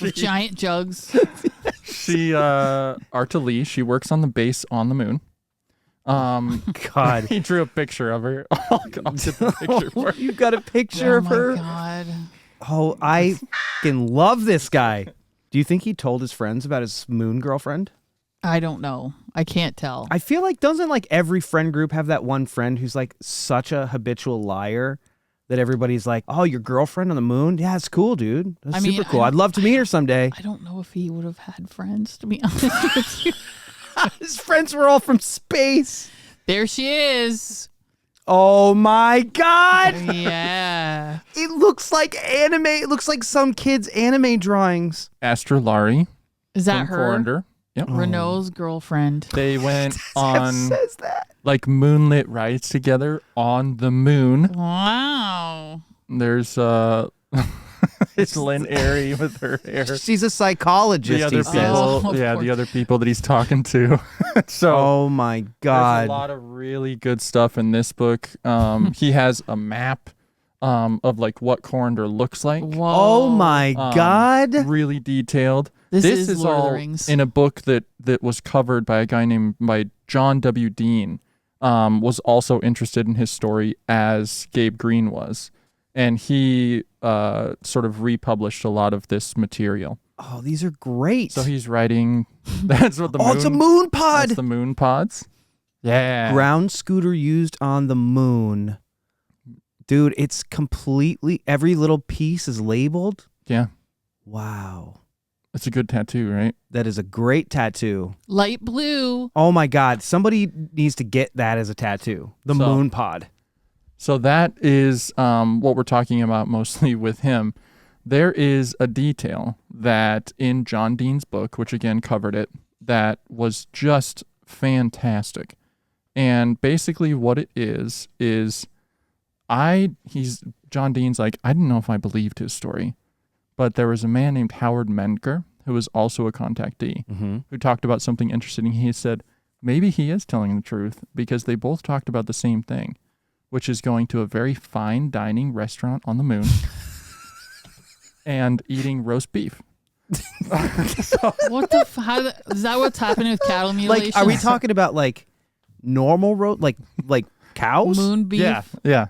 With giant jugs. She, Artelee, she works on the base on the moon. God. He drew a picture of her. I'll get the picture for you. You got a picture of her? Oh, my God. Oh, I fucking love this guy. Do you think he told his friends about his moon girlfriend? I don't know. I can't tell. I feel like doesn't like every friend group have that one friend who's like such a habitual liar that everybody's like, "Oh, your girlfriend on the moon? Yeah, it's cool, dude. That's I mean, super cool. I'd love to meet her someday." I don't know if he would have had friends, to be honest with you. His friends were all from space. There she is. Oh my God. Yeah. It looks like anime. It looks like some kid's anime drawings. Astrolari Is that from her? Korrendian. Yep. Renaud's girlfriend. They went It on says that. like moonlit rides together on the moon. Wow. There's it's Lynn Airy with her hair. She's a psychologist, The other he says. people, Oh, yeah, poor- the other people that he's talking to. So Oh my there's God. a lot of really good stuff in this book. He has a map of like what Korrendian looks like. Whoa. Oh my God. Really detailed. This is Lord of the all Rings. in a book that was covered by a guy named John W. Dean. Was also interested in his story as Gabe Green was, and he sort of republished a lot of this material. Oh, these are great. So he's writing. That's what the moon. it's a moon pod. That's the moon pods. Yeah. Ground scooter used on the moon. Dude, it's completely, every little piece is labeled. Yeah. Wow. It's a good tattoo, right? That is a great tattoo. Light blue. Oh my God. Somebody needs to get that as a tattoo. The So- moon pod. So that is what we're talking about mostly with him. There is a detail that in John Dean's book, which again covered it, that was just fantastic. And basically what it is John Dean's like, I didn't know if I believed his story, but there was a man named Howard Menker who was also a contactee who talked about something interesting. He said, maybe he is telling the truth because they both talked about the same thing, which is going to a very fine dining restaurant on the moon and eating roast beef. What the is that what's happening with cattle mutilation? Like, are we talking about like normal road, like cows? moon beef? Yeah.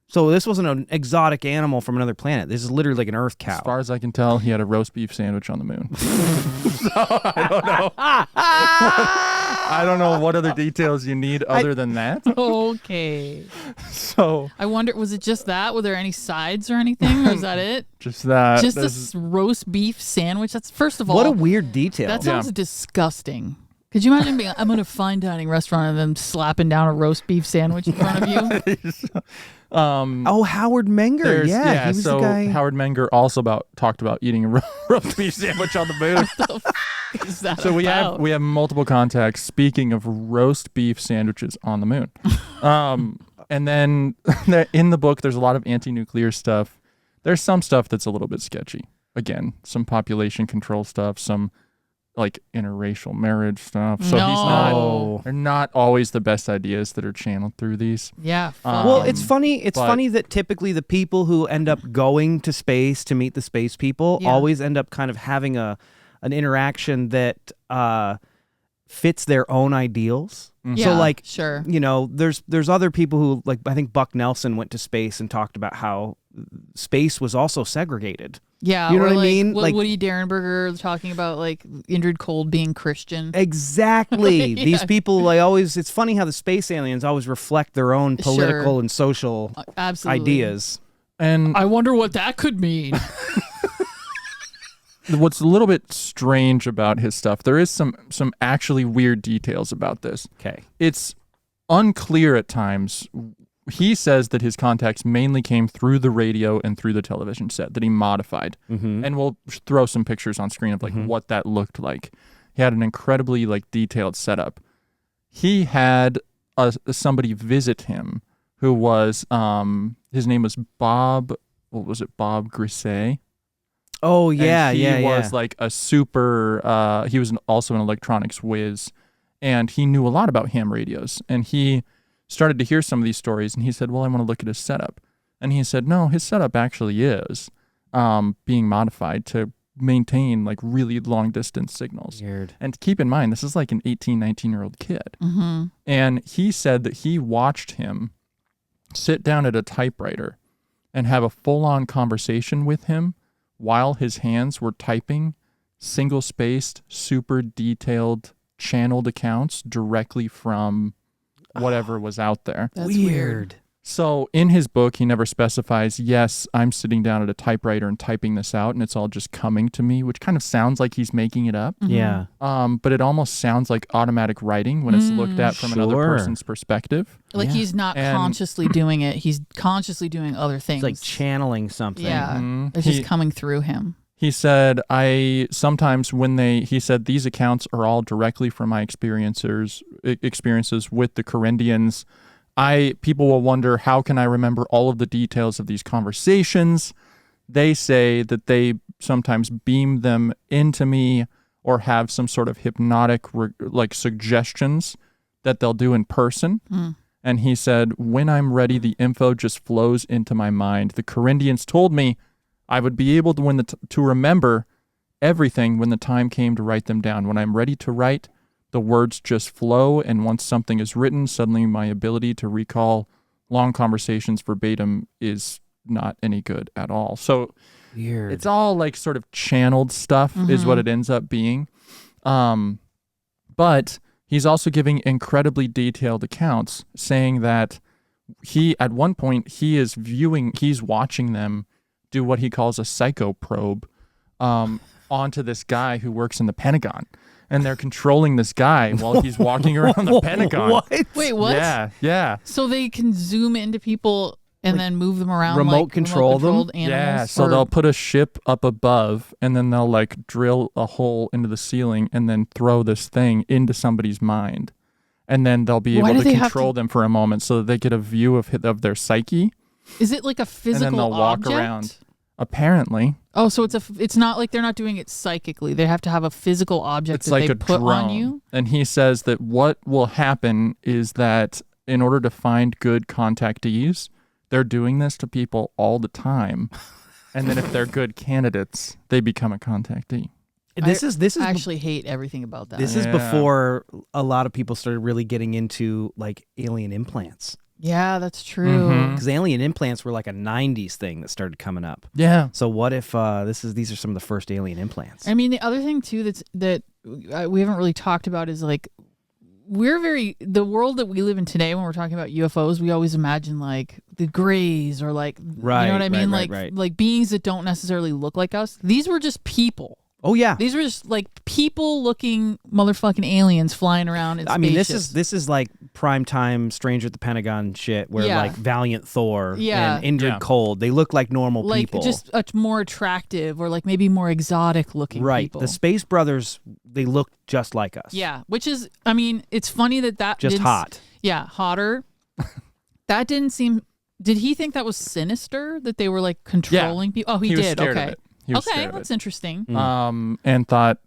So this wasn't an exotic animal from another planet. This is literally like an Earth cow. As far as I can tell, he had a roast beef sandwich on the moon. So I don't know. I don't know what other details you need other than that. Okay. So I wonder, was it just that? Were there any sides or anything? Or is that it? just that. Just this- this roast beef sandwich? That's, first of all, What a weird detail. that sounds disgusting. Could you imagine being, I'm in a fine dining restaurant and them slapping down a roast beef sandwich in front of you? Oh, Howard Menger. Yeah, he was so the guy. Howard Menger also talked about eating a roast beef sandwich on the moon. Is that So we about? have multiple contacts. Speaking of roast beef sandwiches on the moon, And then in the book, there's a lot of anti-nuclear stuff. There's some stuff that's a little bit sketchy. Again, some population control stuff, some like interracial marriage stuff. So they're not always the best ideas that are channeled through these. Yeah. Well, it's funny. It's funny that typically the people who end up going to space to meet the space people always end up kind of having an interaction that fits their own ideals. Yeah, so like, sure. You know, there's other people who, like, I think Buck Nelson went to space and talked about how space was also segregated. Yeah, you know or what I like mean? Like Woody Derenberger talking about like Indrid Cold being Christian. Exactly. Yeah. These people, it's funny how the space aliens always reflect their own political and social ideas. And I wonder what that could mean. what's a little bit strange about his stuff, there is some actually weird details about this. Okay. It's unclear at times. He says that his contacts mainly came through the radio and through the television set that he modified. Mm-hmm. And we'll throw some pictures on screen of like what that looked like. He had an incredibly like detailed setup. He had somebody visit him who was his name was Bob. What was it? Bob Grisset. Oh yeah, and he was like a super. He was also an electronics whiz, and he knew a lot about ham radios. And he started to hear some of these stories, and he said, "Well, I want to look at his setup." And he said, "No, his setup actually is being modified to maintain like really long distance signals." Weird. And keep in mind, this is like an 18, 19-year-old kid. Mm-hmm. And he said that he watched him sit down at a typewriter and have a full-on conversation with him while his hands were typing single-spaced, super detailed, channeled accounts directly from whatever was out there. That's weird. So in his book, he never specifies, yes, I'm sitting down at a typewriter and typing this out and it's all just coming to me, which kind of sounds like he's making it up. Mm-hmm. Yeah. But it almost sounds like automatic writing when it's looked at from another person's perspective. Like he's not consciously doing it. He's consciously doing other things. It's like channeling something. Yeah. It's just coming through him. He said, sometimes he said, these accounts are all directly from my experiences with the Korrendians. People will wonder, how can I remember all of the details of these conversations? They say that they sometimes beam them into me or have some sort of hypnotic like suggestions that they'll do in person. And he said, when I'm ready, the info just flows into my mind. The Korrendians told me I would be able to remember everything when the time came to write them down. When I'm ready to write, the words just flow, and once something is written, suddenly my ability to recall long conversations verbatim is not any good at all. So weird. It's all like sort of channeled stuff is what it ends up being. But he's also giving incredibly detailed accounts, saying that at one point he's watching them do what he calls a psycho probe onto this guy who works in the Pentagon. And they're controlling this guy while he's walking around the Pentagon. What? Wait, what? Yeah. So they can zoom into people and then move them around, remote like control them? remote-controlled animals? Yeah, so they'll put a ship up above, and then they'll like drill a hole into the ceiling and then throw this thing into somebody's mind. And then they'll be able to control them for a moment so that they get a view of their psyche. Is it like a physical and then they'll object? walk around. Apparently. Oh, so it's not like they're not doing it psychically. They have to have a physical object that like they a put drone. on you. And he says that what will happen is that in order to find good contactees, they're doing this to people all the time. And then if they're good candidates, they become a contactee. This is I actually hate everything about that. This is before a lot of people started really getting into like alien implants. Yeah, that's true. Because alien implants were like a 90s thing that started coming up. Yeah. So what if these are some of the first alien implants? I mean, the other thing too that we haven't really talked about is like the world that we live in today. When we're talking about UFOs, we always imagine like the Greys or like you know what I mean, like beings that don't necessarily look like us. These were just people. Oh yeah, these were just like people-looking motherfucking aliens flying around in spaceships. I mean, this is like prime time Stranger at the Pentagon shit, where like Valiant Thor and Indrid Cold, they look like normal people, like just more attractive or like maybe more exotic-looking people. The Space Brothers, they look just like us. Yeah, which is, I mean, it's funny that just hot. Yeah, hotter. That didn't seem. Did he think that was sinister that they were like controlling people? Oh, he was did. scared Okay. of it. He was Okay, scared of that's it. interesting. And thought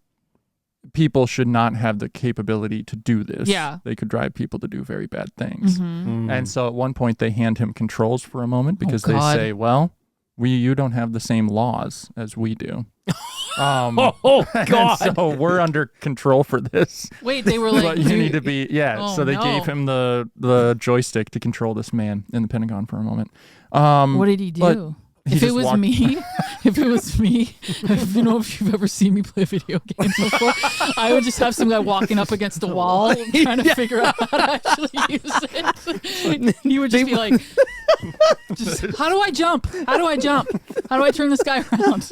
people should not have the capability to do this. Yeah. They could drive people to do very bad things. Mm-hmm. And so at one point they hand him controls for a moment because they God. say, well, you don't have the same laws as we do. Oh God! And so we're under control for this. Wait, they were like, But you need to be, Oh, so they no. gave him the joystick to control this man in the Pentagon for a moment. What did he but do? he If it just was walked- me, if you've ever seen me play video games before, I would just have some guy walking up against a wall trying to figure out how to actually use it. He would just be like, how do I jump? How do I jump? How do I turn this guy around?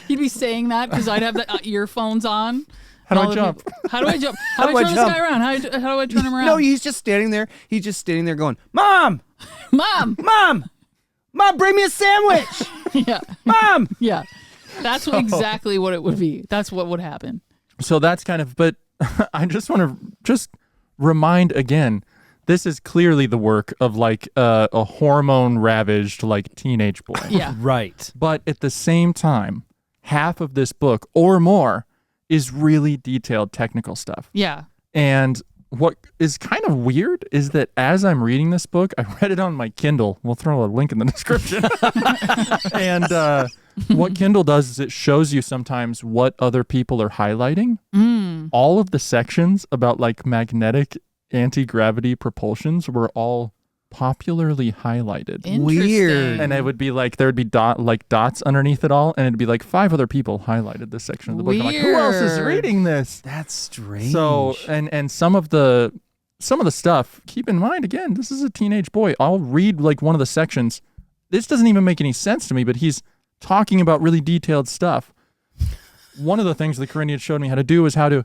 He'd be saying that because I'd have the earphones on. How do All I the jump? people- How do I jump? How do I turn this guy around? How do I turn him around? No, he's just standing there. He's just standing there going, "Mom, Mom. Mom, Mom, bring me a sandwich, Yeah. Mom." Yeah. That's exactly what it would be. That's what would happen. So that's kind of, but I just want to just remind again, this is clearly the work of like a hormone ravaged like teenage boy. Yeah. Right. But at the same time, half of this book or more is really detailed technical stuff. Yeah. And what is kind of weird is that as I'm reading this book, I read it on my Kindle. We'll throw a link in the description. And what Kindle does is it shows you sometimes what other people are highlighting. All of the sections about like magnetic anti-gravity propulsions were all popularly highlighted. Weird. And it would be like, there would be dots underneath it all, and it'd be like 5 other people highlighted this section of the book. I'm like, who else is Weird. reading this? That's strange. So, and some of the stuff, keep in mind, again, this is a teenage boy. I'll read like one of the sections. This doesn't even make any sense to me, but he's talking about really detailed stuff. One of the things the Korrendian showed me how to do is how to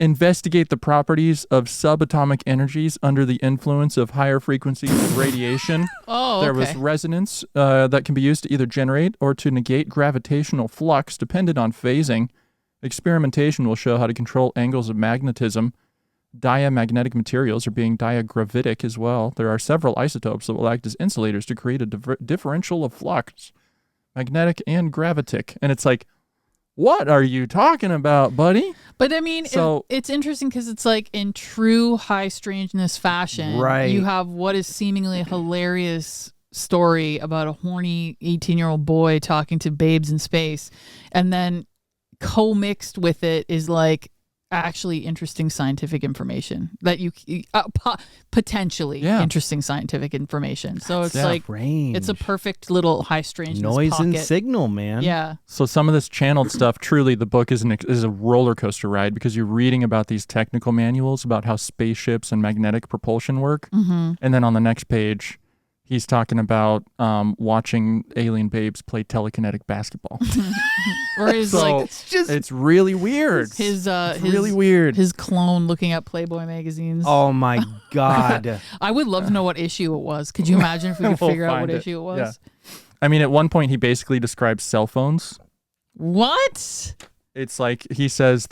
investigate the properties of subatomic energies under the influence of higher frequencies of radiation. Oh, There was okay. resonance that can be used to either generate or to negate gravitational flux dependent on phasing. Experimentation will show how to control angles of magnetism. Diamagnetic materials are being diagravitic as well. There are several isotopes that will act as insulators to create a differential of flux, magnetic and gravitic. And it's like, what are you talking about, buddy? But I mean, So- it's interesting because it's like in true high strangeness fashion, Right. you have what is seemingly a hilarious story about a horny 18-year-old boy talking to babes in space, and then co-mixed with it is like actually interesting scientific information that you potentially Yeah. interesting scientific information. So it's Yeah. like strange. it's a perfect little high strangeness noise pocket. and signal, man. Yeah. So some of this channeled stuff, truly, the book is a roller coaster ride because you're reading about these technical manuals about how spaceships and magnetic propulsion work, and then on the next page, he's talking about watching alien babes play telekinetic basketball. Or his So like it's really weird. his It's really weird. his clone looking at Playboy magazines. Oh my God. I would love to know what issue it was. Could you imagine if we could We'll figure out what find it. issue it was? Yeah. I mean, at one point, he basically describes cell phones. What? It's like he says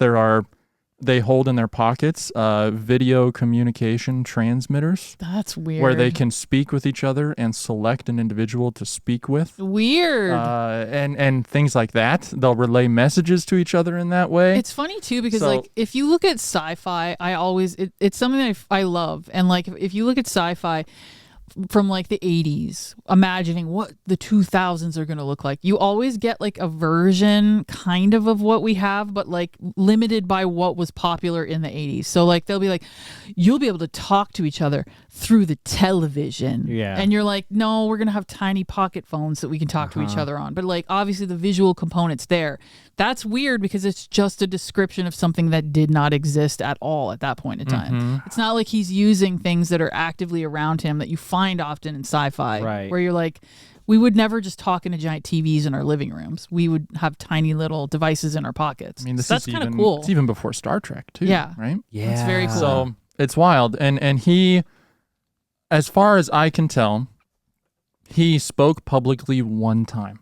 they hold in their pockets video communication transmitters That's weird. where they can speak with each other and select an individual to speak with. Weird. And things like that. They'll relay messages to each other in that way. It's funny too because So- like if you look at sci-fi, it's something that I love, and like if you look at sci-fi from like the 80s, imagining what the 2000s are going to look like, you always get like a version kind of what we have, but like limited by what was popular in the 80s. So like they'll be like, you'll be able to talk to each other through the television. Yeah. And you're like, no, we're going to have tiny pocket phones that we can talk to each other on. But like obviously the visual component's there. That's weird because it's just a description of something that did not exist at all at that point in time. It's not like he's using things that are actively around him that you find often in sci-fi, Right. where you're like, we would never just talk into giant TVs in our living rooms. We would have tiny little devices in our pockets. I mean, this that's is kind of even cool. It's even before Star Trek too. Yeah. Right. Yeah. It's very cool. So it's wild. And he, as far as I can tell, he spoke publicly one time.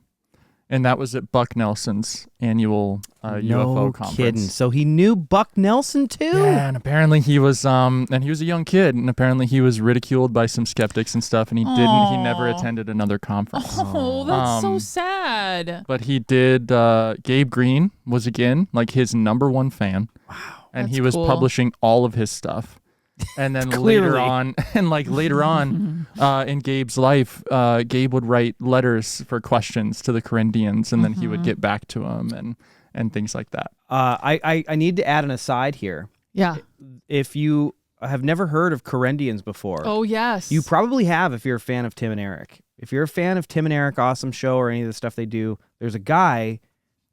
And that was at Buck Nelson's annual UFO conference. Kidding. So he knew Buck Nelson too? Yeah, and apparently he was and he was a young kid, and apparently he was ridiculed by some skeptics and stuff, and he never attended another conference. Oh, that's so sad. But he did. Gabe Green was again like his #1 fan. Wow. And That's he was cool. publishing all of his stuff. And then later on in Gabe's life, Gabe would write letters for questions to the Korrendians, and then he would get back to them and things like that. I need to add an aside here. Yeah. If you have never heard of Korrendians before, Oh, yes. you probably have if you're a fan of Tim and Eric. If you're a fan of Tim and Eric, awesome show, or any of the stuff they do, there's a guy,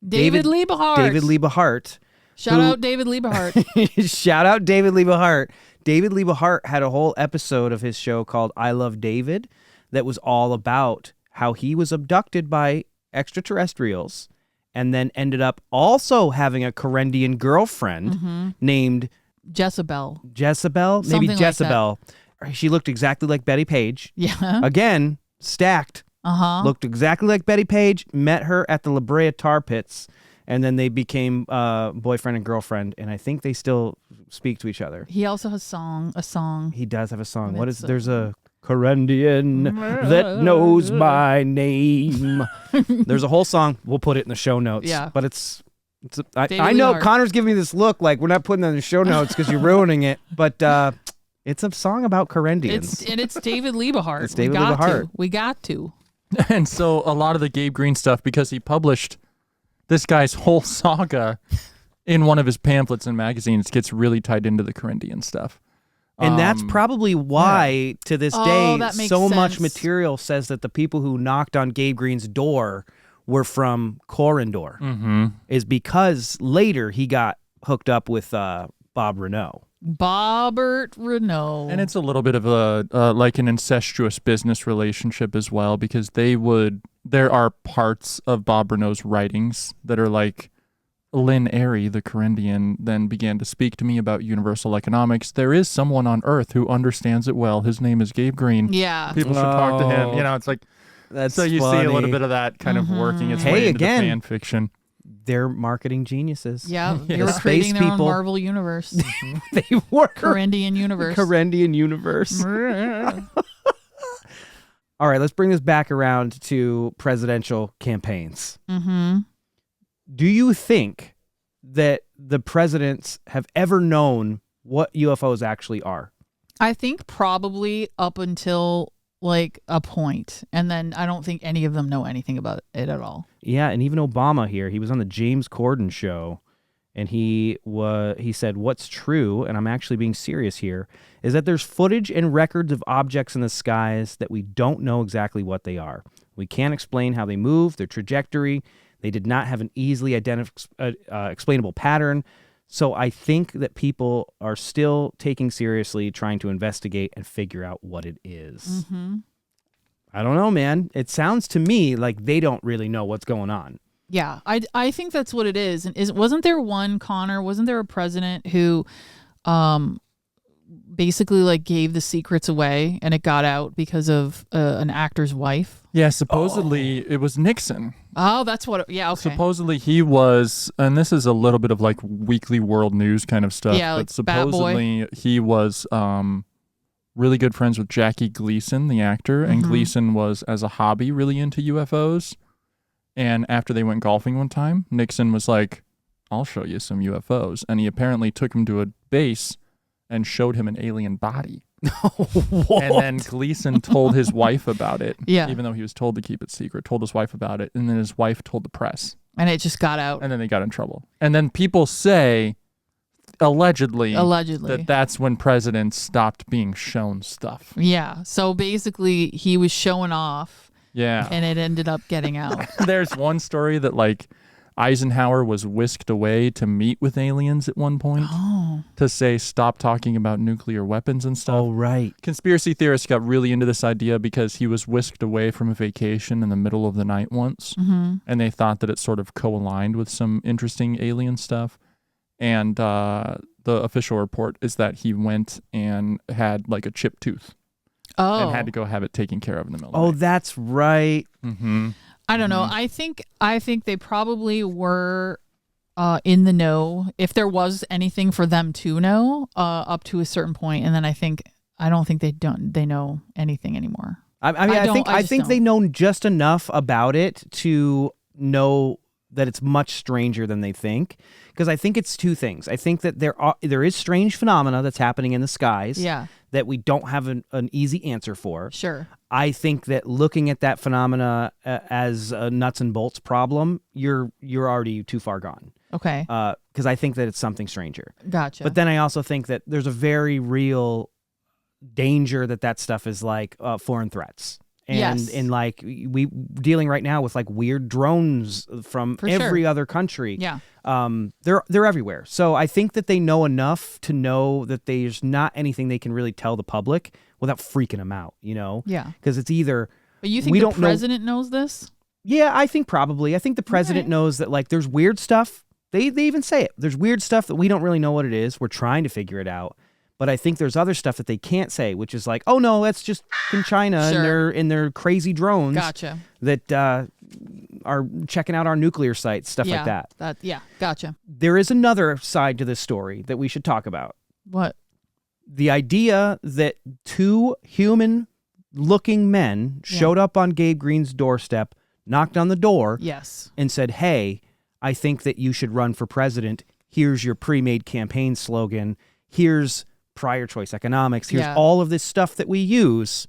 David Liebehart. David Liebehart. Shout out David Liebehart. Shout out David Liebehart. David Liebehart had a whole episode of his show called I Love David that was all about how he was abducted by extraterrestrials and then ended up also having a Korrendian girlfriend named Jezebel. Jezebel? Something Maybe like Jezebel. She looked exactly like Betty Page. Yeah. Again, stacked. Looked exactly like Betty Page. Met her at the La Brea Tar Pits. And then they became boyfriend and girlfriend, and I think they still speak to each other. He also has a song. He does have a song. And There's a Korrendian that knows my name. There's a whole song. We'll put it in the show notes. Yeah. But I know Liebehart. Connor's giving me this look like we're not putting it in the show notes because you're ruining it. But it's a song about Korrendians. It's David Liebehart. It's David Liebehart. We got to. And so a lot of the Gabe Green stuff, because he published this guy's whole saga in one of his pamphlets and magazines, gets really tied into the Korrendian stuff. And that's probably why, to this day, that makes so much sense. material says that the people who knocked on Gabe Green's door were from Korrendor, is because later he got hooked up with Bob Renaud. Bobbert Renaud. And it's a little bit of a like an incestuous business relationship as well, because there are parts of Bob Renaud's writings that are like, Lynn Airy, the Korrendian, then began to speak to me about universal economics. There is someone on Earth who understands it well. His name is Gabe Green. Yeah. People should talk to him. You know, it's like, That's so you see a little bit of that kind of working its way into the fan fiction. They're marketing geniuses. Yeah, they The were space creating their own people. Marvel universe. They were. Korrendian universe. Korrendian universe. All right, let's bring this back around to presidential campaigns. Do you think that the presidents have ever known what UFOs actually are? I think probably up until like a point, and then I don't think any of them know anything about it at all. Yeah, and even Obama here, he was on the James Corden show, and he said, what's true, and I'm actually being serious here, is that there's footage and records of objects in the skies that we don't know exactly what they are. We can't explain how they move, their trajectory. They did not have an easily explainable pattern. So I think that people are still taking seriously trying to investigate and figure out what it is. I don't know, man. It sounds to me like they don't really know what's going on. Yeah, I think that's what it is. And wasn't there a president who basically like gave the secrets away and it got out because of an actor's wife? Yeah, supposedly it was Nixon. Oh, that's what. Okay. Supposedly he was, and this is a little bit of like weekly world news kind of stuff. Yeah, like but supposedly he was really good friends with Jackie Gleason, the actor, and Gleason was, as a hobby, really into UFOs. And after they went golfing one time, Nixon was like, "I'll show you some UFOs," and he apparently took him to a base and showed him an alien body. And then Gleason told his wife about it, even though he was told to keep it secret, told his wife about it, and then his wife told the press. And it just got out. And then they got in trouble. And then people say, allegedly, that's when presidents stopped being shown stuff. Yeah, so basically he was showing off. Yeah. And it ended up getting out. There's one story that like Eisenhower was whisked away to meet with aliens at one point to say, stop talking about nuclear weapons and stuff. Oh, right. Conspiracy theorists got really into this idea because he was whisked away from a vacation in the middle of the night once. And they thought that it sort of co-aligned with some interesting alien stuff. And the official report is that he went and had like a chipped tooth. And had to go have it taken care of in the middle of the night. That's right. I don't know. I think they probably were in the know if there was anything for them to know up to a certain point, and then I don't think they know anything anymore. I think they know just enough about it to know that it's much stranger than they think. Because I think it's two things. I think that there is strange phenomena that's happening in the skies that we don't have an easy answer for. Sure. I think that looking at that phenomena as a nuts and bolts problem, you're already too far gone. Okay. Because I think that it's something stranger. Gotcha. But then I also think that there's a very real danger that stuff is like foreign threats. And like we dealing right now with like weird drones from every other country. Yeah. They're everywhere. So I think that they know enough to know that there's not anything they can really tell the public without freaking them out, you know? Yeah. Because it's either But you think the president knows this? Yeah, I think probably. I think the president knows that like there's weird stuff. They even say it. There's weird stuff that we don't really know what it is. We're trying to figure it out. But I think there's other stuff that they can't say, which is like, oh no, that's just in China and their crazy drones that are checking out our nuclear sites, stuff like that. Gotcha. There is another side to this story that we should talk about. What? The idea that two human-looking men showed up on Gabe Green's doorstep, knocked on the door, and said, hey, I think that you should run for president. Here's your pre-made campaign slogan. Here's prior choice economics. Here's all of this stuff that we use.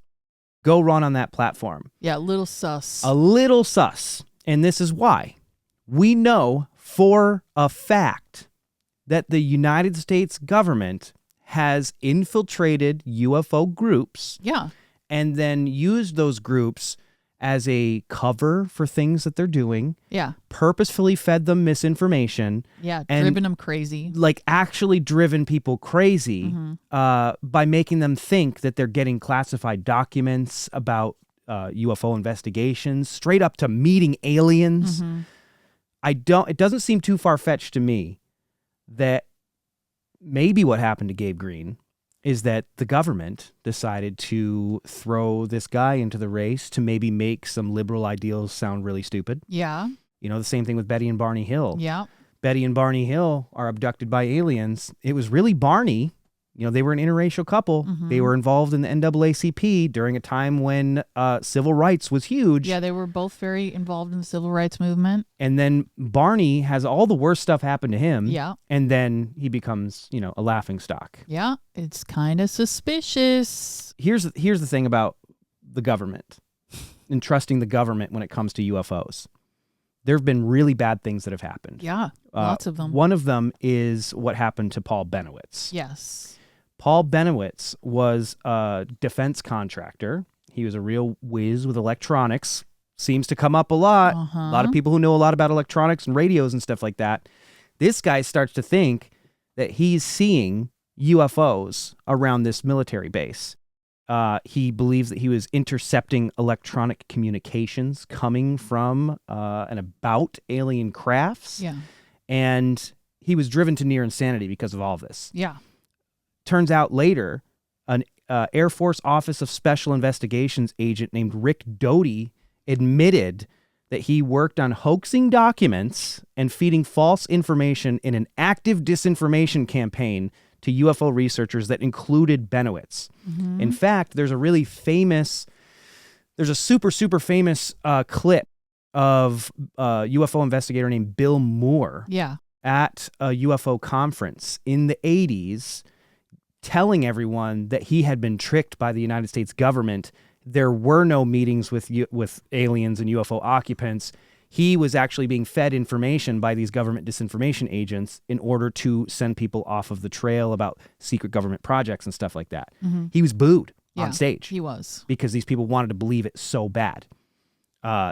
Go run on that platform. Yeah, a little sus. A little sus. And this is why. We know for a fact that the United States government has infiltrated UFO groups. Yeah. And then used those groups as a cover for things that they're doing. Yeah. Purposefully fed them misinformation. Yeah, driven them crazy. Like actually driven people crazy by making them think that they're getting classified documents about UFO investigations, straight up to meeting aliens. It doesn't seem too far-fetched to me that maybe what happened to Gabe Green is that the government decided to throw this guy into the race to maybe make some liberal ideals sound really stupid. Yeah. You know, the same thing with Betty and Barney Hill. Yeah. Betty and Barney Hill are abducted by aliens. It was really Barney. You know, they were an interracial couple. They were involved in the NAACP during a time when civil rights was huge. Yeah, they were both very involved in the civil rights movement. And then Barney has all the worst stuff happen to him. Yeah. And then he becomes, you know, a laughingstock. Yeah, it's kind of suspicious. Here's the thing about the government and trusting the government when it comes to UFOs. There have been really bad things that have happened. Yeah, lots of them. One of them is what happened to Paul Benowitz. Yes. Paul Benowitz was a defense contractor. He was a real whiz with electronics. Seems to come up a lot. A lot of people who know a lot about electronics and radios and stuff like that. This guy starts to think that he's seeing UFOs around this military base. He believes that he was intercepting electronic communications coming from and about alien crafts. Yeah. And he was driven to near insanity because of all of this. Yeah. Turns out later, an Air Force Office of Special Investigations agent named Rick Doty admitted that he worked on hoaxing documents and feeding false information in an active disinformation campaign to UFO researchers that included Benowitz. In fact, there's a super, super famous clip of a UFO investigator named Bill Moore at a UFO conference in the 80s telling everyone that he had been tricked by the United States government. There were no meetings with aliens and UFO occupants. He was actually being fed information by these government disinformation agents in order to send people off of the trail about secret government projects and stuff like that. He was booed on stage. He was. Because these people wanted to believe it so bad.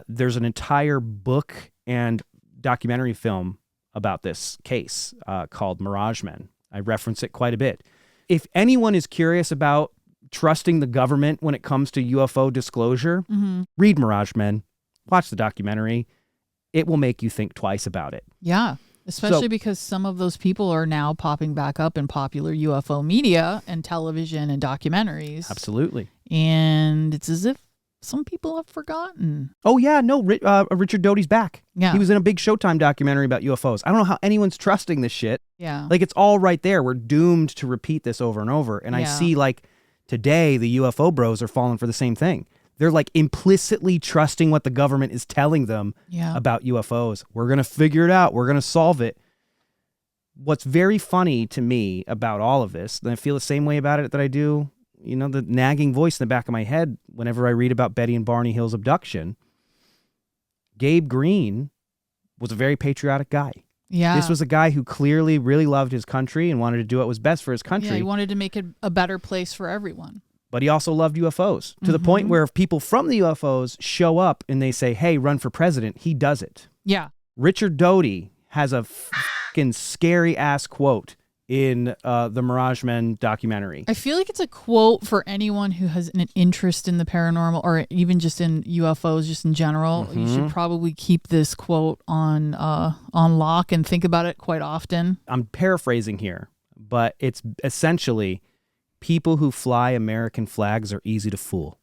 There's an entire book and documentary film about this case called Mirage Men. I reference it quite a bit. If anyone is curious about trusting the government when it comes to UFO disclosure, read Mirage Men, watch the documentary. It will make you think twice about it. Yeah, especially because some of those people are now popping back up in popular UFO media and television and documentaries. Absolutely. And it's as if some people have forgotten. Oh, yeah, no, Richard Doty's back. Yeah. He was in a big Showtime documentary about UFOs. I don't know how anyone's trusting this shit. Yeah. Like, it's all right there. We're doomed to repeat this over and over. And I see, like, today, the UFO bros are falling for the same thing. They're, like, implicitly trusting what the government is telling them about UFOs. We're going to figure it out. We're going to solve it. What's very funny to me about all of this, and I feel the same way about it that I do, you know, the nagging voice in the back of my head whenever I read about Betty and Barney Hill's abduction. Gabe Green was a very patriotic guy. Yeah. This was a guy who clearly really loved his country and wanted to do what was best for his country. Yeah, he wanted to make it a better place for everyone. But he also loved UFOs to the point where if people from the UFOs show up and they say, hey, run for president, he does it. Yeah. Richard Doty has a fucking scary ass quote in the Mirage Men documentary. I feel like it's a quote for anyone who has an interest in the paranormal or even just in UFOs just in general. You should probably keep this quote on lock and think about it quite often. I'm paraphrasing here, but it's essentially people who fly American flags are easy to fool.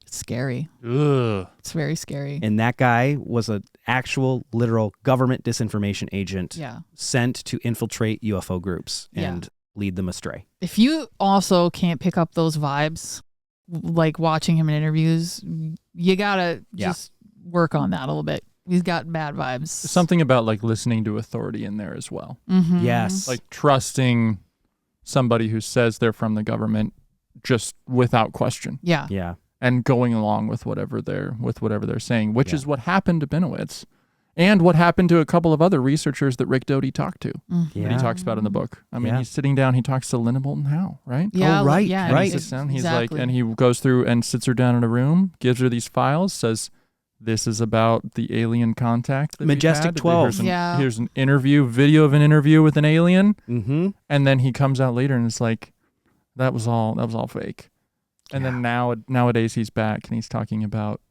It's scary. Ugh. It's very scary. And that guy was an actual, literal government disinformation agent sent to infiltrate UFO groups and lead them astray. If you also can't pick up those vibes, like watching him in interviews, you gotta just work on that a little bit. He's got bad vibes. Something about like listening to authority in there as well. Mm-hmm. Yes. Like trusting somebody who says they're from the government just without question. Yeah. Yeah. And going along with whatever they're saying, which is what happened to Benowitz, and what happened to a couple of other researchers that Rick Doty talked to. That he talks about in the book. I mean, he's sitting down. He talks to Linda Moulton Howe, right? Yeah. Oh, right. Yeah. And he sits down. He's like, and he goes through and sits her down in a room, gives her these files, says, "This is about the alien contact that Majestic 12. Here's an interview, video of an interview with an alien." Mm-hmm. And then he comes out later and it's like, that was all fake. And then nowadays he's back and he's talking about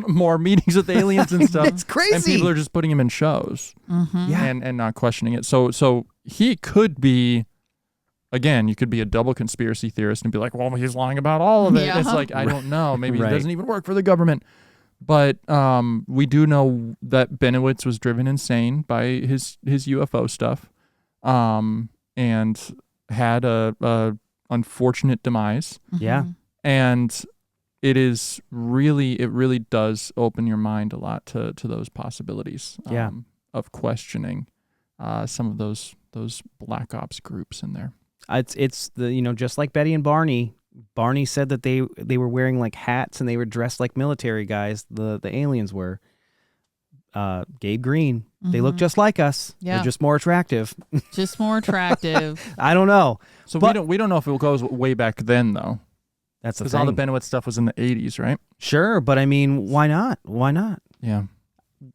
more meetings with aliens and stuff. It's crazy. And people are just putting him in shows Yeah. and not questioning it. So he could be, again, you could be a double conspiracy theorist and be like, well, he's lying about all of it. Yeah. It's like, I don't know. Maybe Right. he doesn't even work for the government. But we do know that Benowitz was driven insane by his UFO stuff and had a unfortunate demise. Yeah. And it really does open your mind a lot to those possibilities of questioning some of those black ops groups in there. It's the, you know, just like Betty and Barney. Barney said that they were wearing like hats and they were dressed like military guys. The aliens were. Gabe Green. They look just like us. Yeah. They're just more attractive. Just more attractive. I don't know. So But- we don't know if it goes way back then though. That's the Because thing. all the Benowitz stuff was in the 80s, right? Sure, but I mean, why not? Why not? Yeah.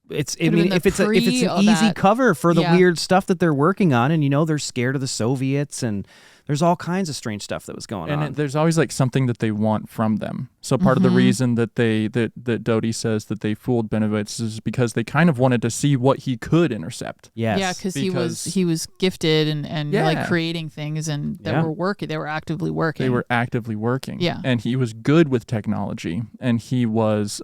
It's Could've been if it's the an easy that. cover for the Yeah. weird stuff that they're working on, and you know they're scared of the Soviets, and there's all kinds of strange stuff that was going on. And there's always like something that they want from them. So part of the reason that that Doty says that they fooled Benowitz is because they kind of wanted to see what he could intercept. Yes. Yeah, because he was gifted and like creating things and that were working. They were actively working. They were actively working. Yeah. And he was good with technology, and he was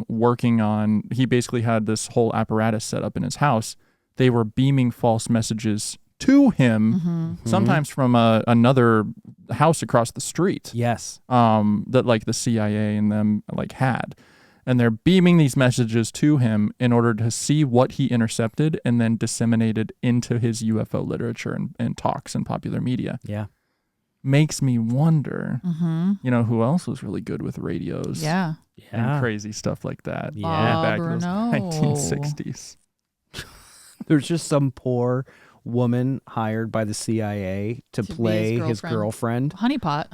working on. He basically had this whole apparatus set up in his house. They were beaming false messages to him, sometimes from another house across the street. Yes. That like the CIA and them like had. And they're beaming these messages to him in order to see what he intercepted and then disseminated into his UFO literature and talks and popular media. Yeah. Makes me wonder, you know, who else was really good with radios Yeah. and crazy stuff like that. Yeah. Back in those Renaud. 1960s. There's just some poor woman hired by the CIA to be play his his girlfriend. Honeypot.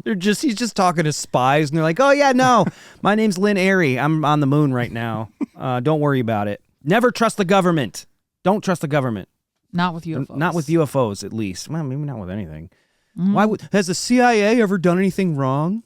He's just talking to spies, and they're like, "Oh yeah, no, my name's Lynn Airy. I'm on the moon right now. Don't worry about it. Never trust the government. Don't trust the government. Not with UFOs. Not with UFOs, at least. Well, maybe not with anything. Has the CIA ever done anything wrong?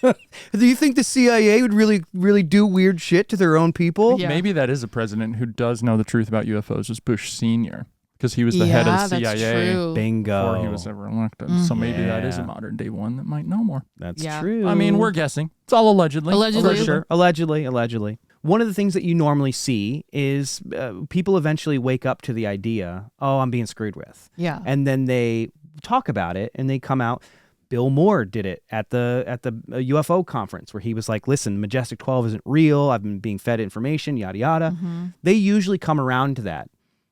Do you think the CIA would really do weird shit to their own people? Yeah. Maybe that is a president who does know the truth about UFOs, is Bush Sr. because he was the head of the that's CIA true. Bingo. before he was ever elected. So maybe that is a Yeah. modern day one that might know more. That's Yeah. true. I mean, we're guessing. It's all allegedly. Allegedly. For sure. Allegedly. One of the things that you normally see is people eventually wake up to the idea, oh, I'm being screwed with. Yeah. And then they talk about it and they come out. Bill Moore did it at the UFO conference where he was like, listen, Majestic 12 isn't real. I've been being fed information, yada, yada. Mm-hmm. They usually come around to that.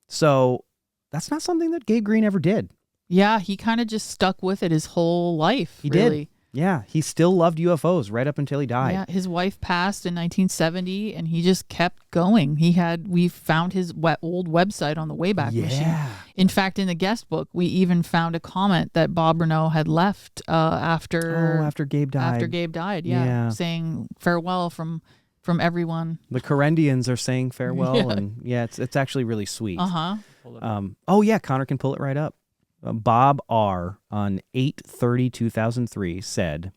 So that's not something that Gabe Green ever did. Yeah, he kind of just stuck with it his whole life. He really. did. Yeah, he still loved UFOs right up until he died. Yeah, his wife passed in 1970, and he just kept going. We found his old website on the Wayback Machine. In fact, in the guest book, we even found a comment that Bob Renaud had left after Gabe died. After Gabe died, Yeah. saying farewell from everyone. The Korrendians are saying farewell, Yeah. and it's actually really sweet. Uh-huh. Oh yeah, Connor can pull it right up. Bob R. on 8/30/2003 said,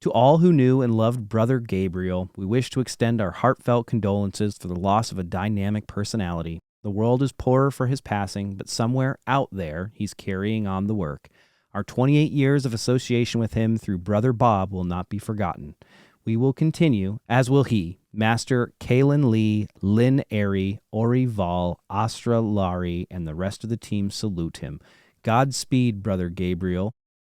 "To all who knew and loved Brother Gabriel, we wish to extend our heartfelt condolences for the loss of a dynamic personality. The world is poorer for his passing, but somewhere out there, he's carrying on the work. Our 28 years of association with him through Brother Bob will not be forgotten. We will continue, as will he. Master Kalen Lee, Lynn Airy, Ori Val, Astra Lari, and the rest of the team salute him. Godspeed, Brother Gabriel.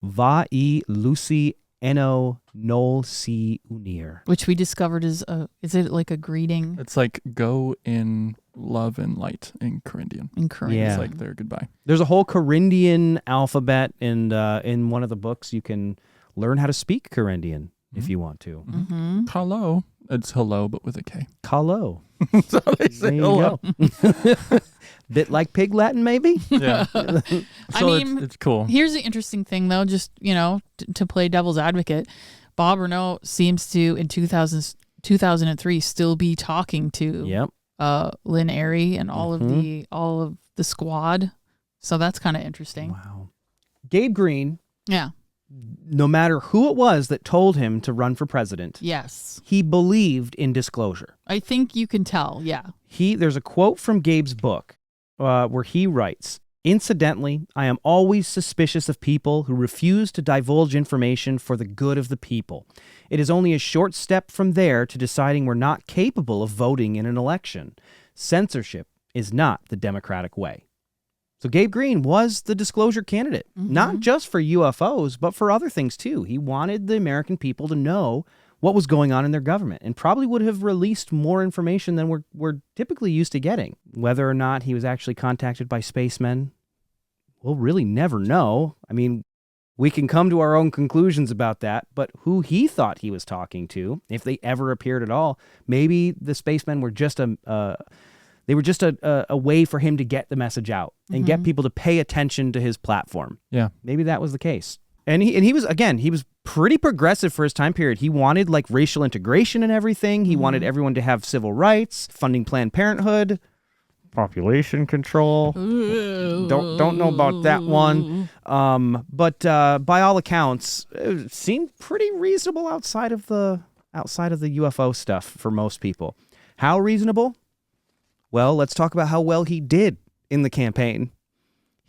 Va e Lucy Eno Nol Si Unir." Which we discovered is it like a greeting It's like go in love and light in Korrendian. in Korean? Yeah. It's like their goodbye. There's a whole Korrendian alphabet, and in one of the books, you can learn how to speak Korrendian if you want to. Mm-hmm. Hello. It's hello, but with a K. Kalo. That's how they say There you hello. go. Bit like Pig Latin, maybe? Yeah. I So mean, it's cool. Here's the interesting thing, though, just, to play devil's advocate. Bob Renaud seems to, in 2003, still be talking to Yep. Lynn Airy and all of the squad. So that's kind of interesting. Wow. Gabe Green, Yeah. no matter who it was that told him to run for president, Yes. he believed in disclosure. I think you can tell. Yeah. There's a quote from Gabe's book where he writes, "Incidentally, I am always suspicious of people who refuse to divulge information for the good of the people. It is only a short step from there to deciding we're not capable of voting in an election. Censorship is not the democratic way." So Gabe Green was the disclosure candidate, not just for UFOs, but for other things too. He wanted the American people to know what was going on in their government, and probably would have released more information than we're typically used to getting. Whether or not he was actually contacted by spacemen, we'll really never know. I mean, we can come to our own conclusions about that, but who he thought he was talking to, if they ever appeared at all, maybe the spacemen were just a way for him to get the message out and get people to pay attention to his platform. Yeah. Maybe that was the case. And he was pretty progressive for his time period. He wanted like racial integration and everything. He wanted everyone to have civil rights, funding Planned Parenthood, population control. Don't know about that one. But by all accounts, it seemed pretty reasonable outside of the UFO stuff for most people. How reasonable? Well, let's talk about how well he did in the campaign.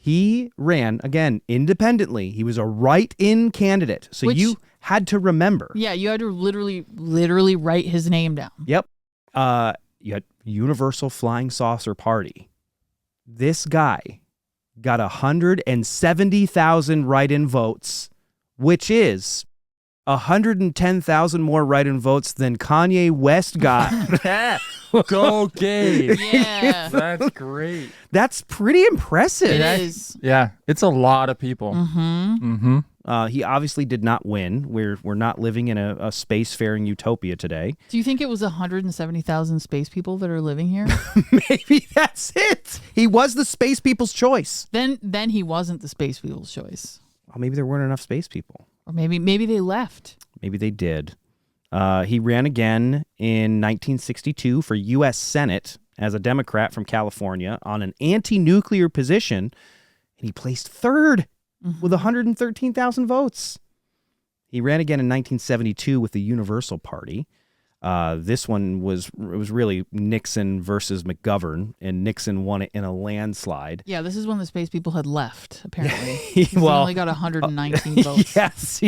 He ran, again, independently. He was a write-in candidate. So you had to remember. Yeah, you had to literally write his name down. Yep. You had Universal Flying Saucer Party. This guy got 170,000 write-in votes, which is 110,000 more write-in votes than Kanye West got. Go Gabe. Yeah. That's great. That's pretty impressive. It is. Yeah. It's a lot of people. He obviously did not win. We're not living in a spacefaring utopia today. Do you think it was 170,000 space people that are living here? Maybe that's it. He was the space people's choice. Then he wasn't the space people's choice. Well, maybe there weren't enough space people. Or maybe they left. Maybe they did. He ran again in 1962 for U.S. Senate as a Democrat from California on an anti-nuclear position, and he placed third with 113,000 votes. He ran again in 1972 with the Universal Party. This one was really Nixon versus McGovern, and Nixon won it in a landslide. Yeah, this is when the space people had left, apparently. They Well, only got 119 votes. Yes,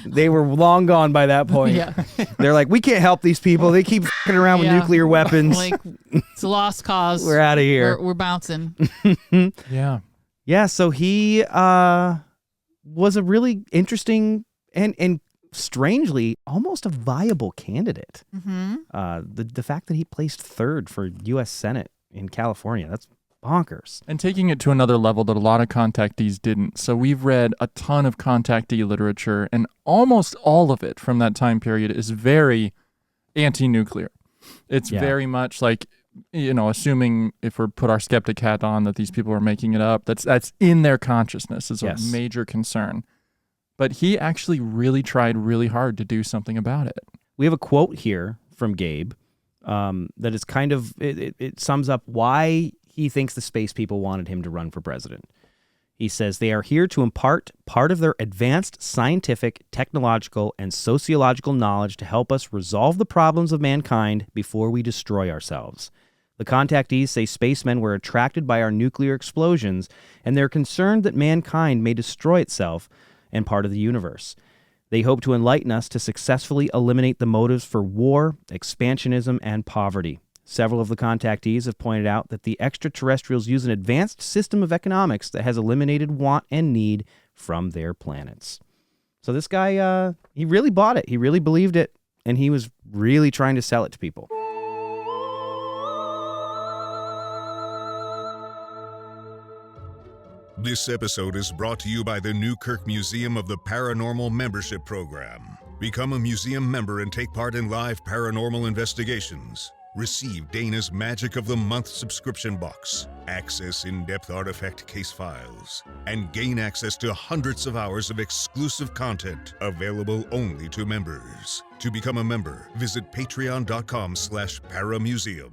they were long gone by that point. Yeah. They're like, we can't help these people. They keep fucking around with Yeah. nuclear weapons. Like, it's a lost cause. We're out of here. We're bouncing. Yeah. Yeah, so he was a really interesting and strangely almost a viable candidate. Mm-hmm. The fact that he placed third for U.S. Senate in California, that's bonkers. And taking it to another level that a lot of contactees didn't. So we've read a ton of contactee literature, and almost all of it from that time period is very anti-nuclear. It's very much like, assuming if we put our skeptic hat on that these people are making it up, that's in their consciousness is a major concern. But he actually really tried really hard to do something about it. We have a quote here from Gabe that is kind of, it sums up why he thinks the space people wanted him to run for president. He says, they are here to impart part of their advanced scientific, technological, and sociological knowledge to help us resolve the problems of mankind before we destroy ourselves. The contactees say spacemen were attracted by our nuclear explosions, and they're concerned that mankind may destroy itself and part of the universe. They hope to enlighten us to successfully eliminate the motives for war, expansionism, and poverty. Several of the contactees have pointed out that the extraterrestrials use an advanced system of economics that has eliminated want and need from their planets. So this guy, he really bought it. He really believed it, and he was really trying to sell it to people. This episode is brought to you by the Newkirk Museum of the Paranormal Membership Program. Become a museum member and take part in live paranormal investigations. Receive Dana's Magic of the Month subscription box, access in-depth artifact case files, and gain access to hundreds of hours of exclusive content available only to members. To become a member, visit patreon.com/paramuseum.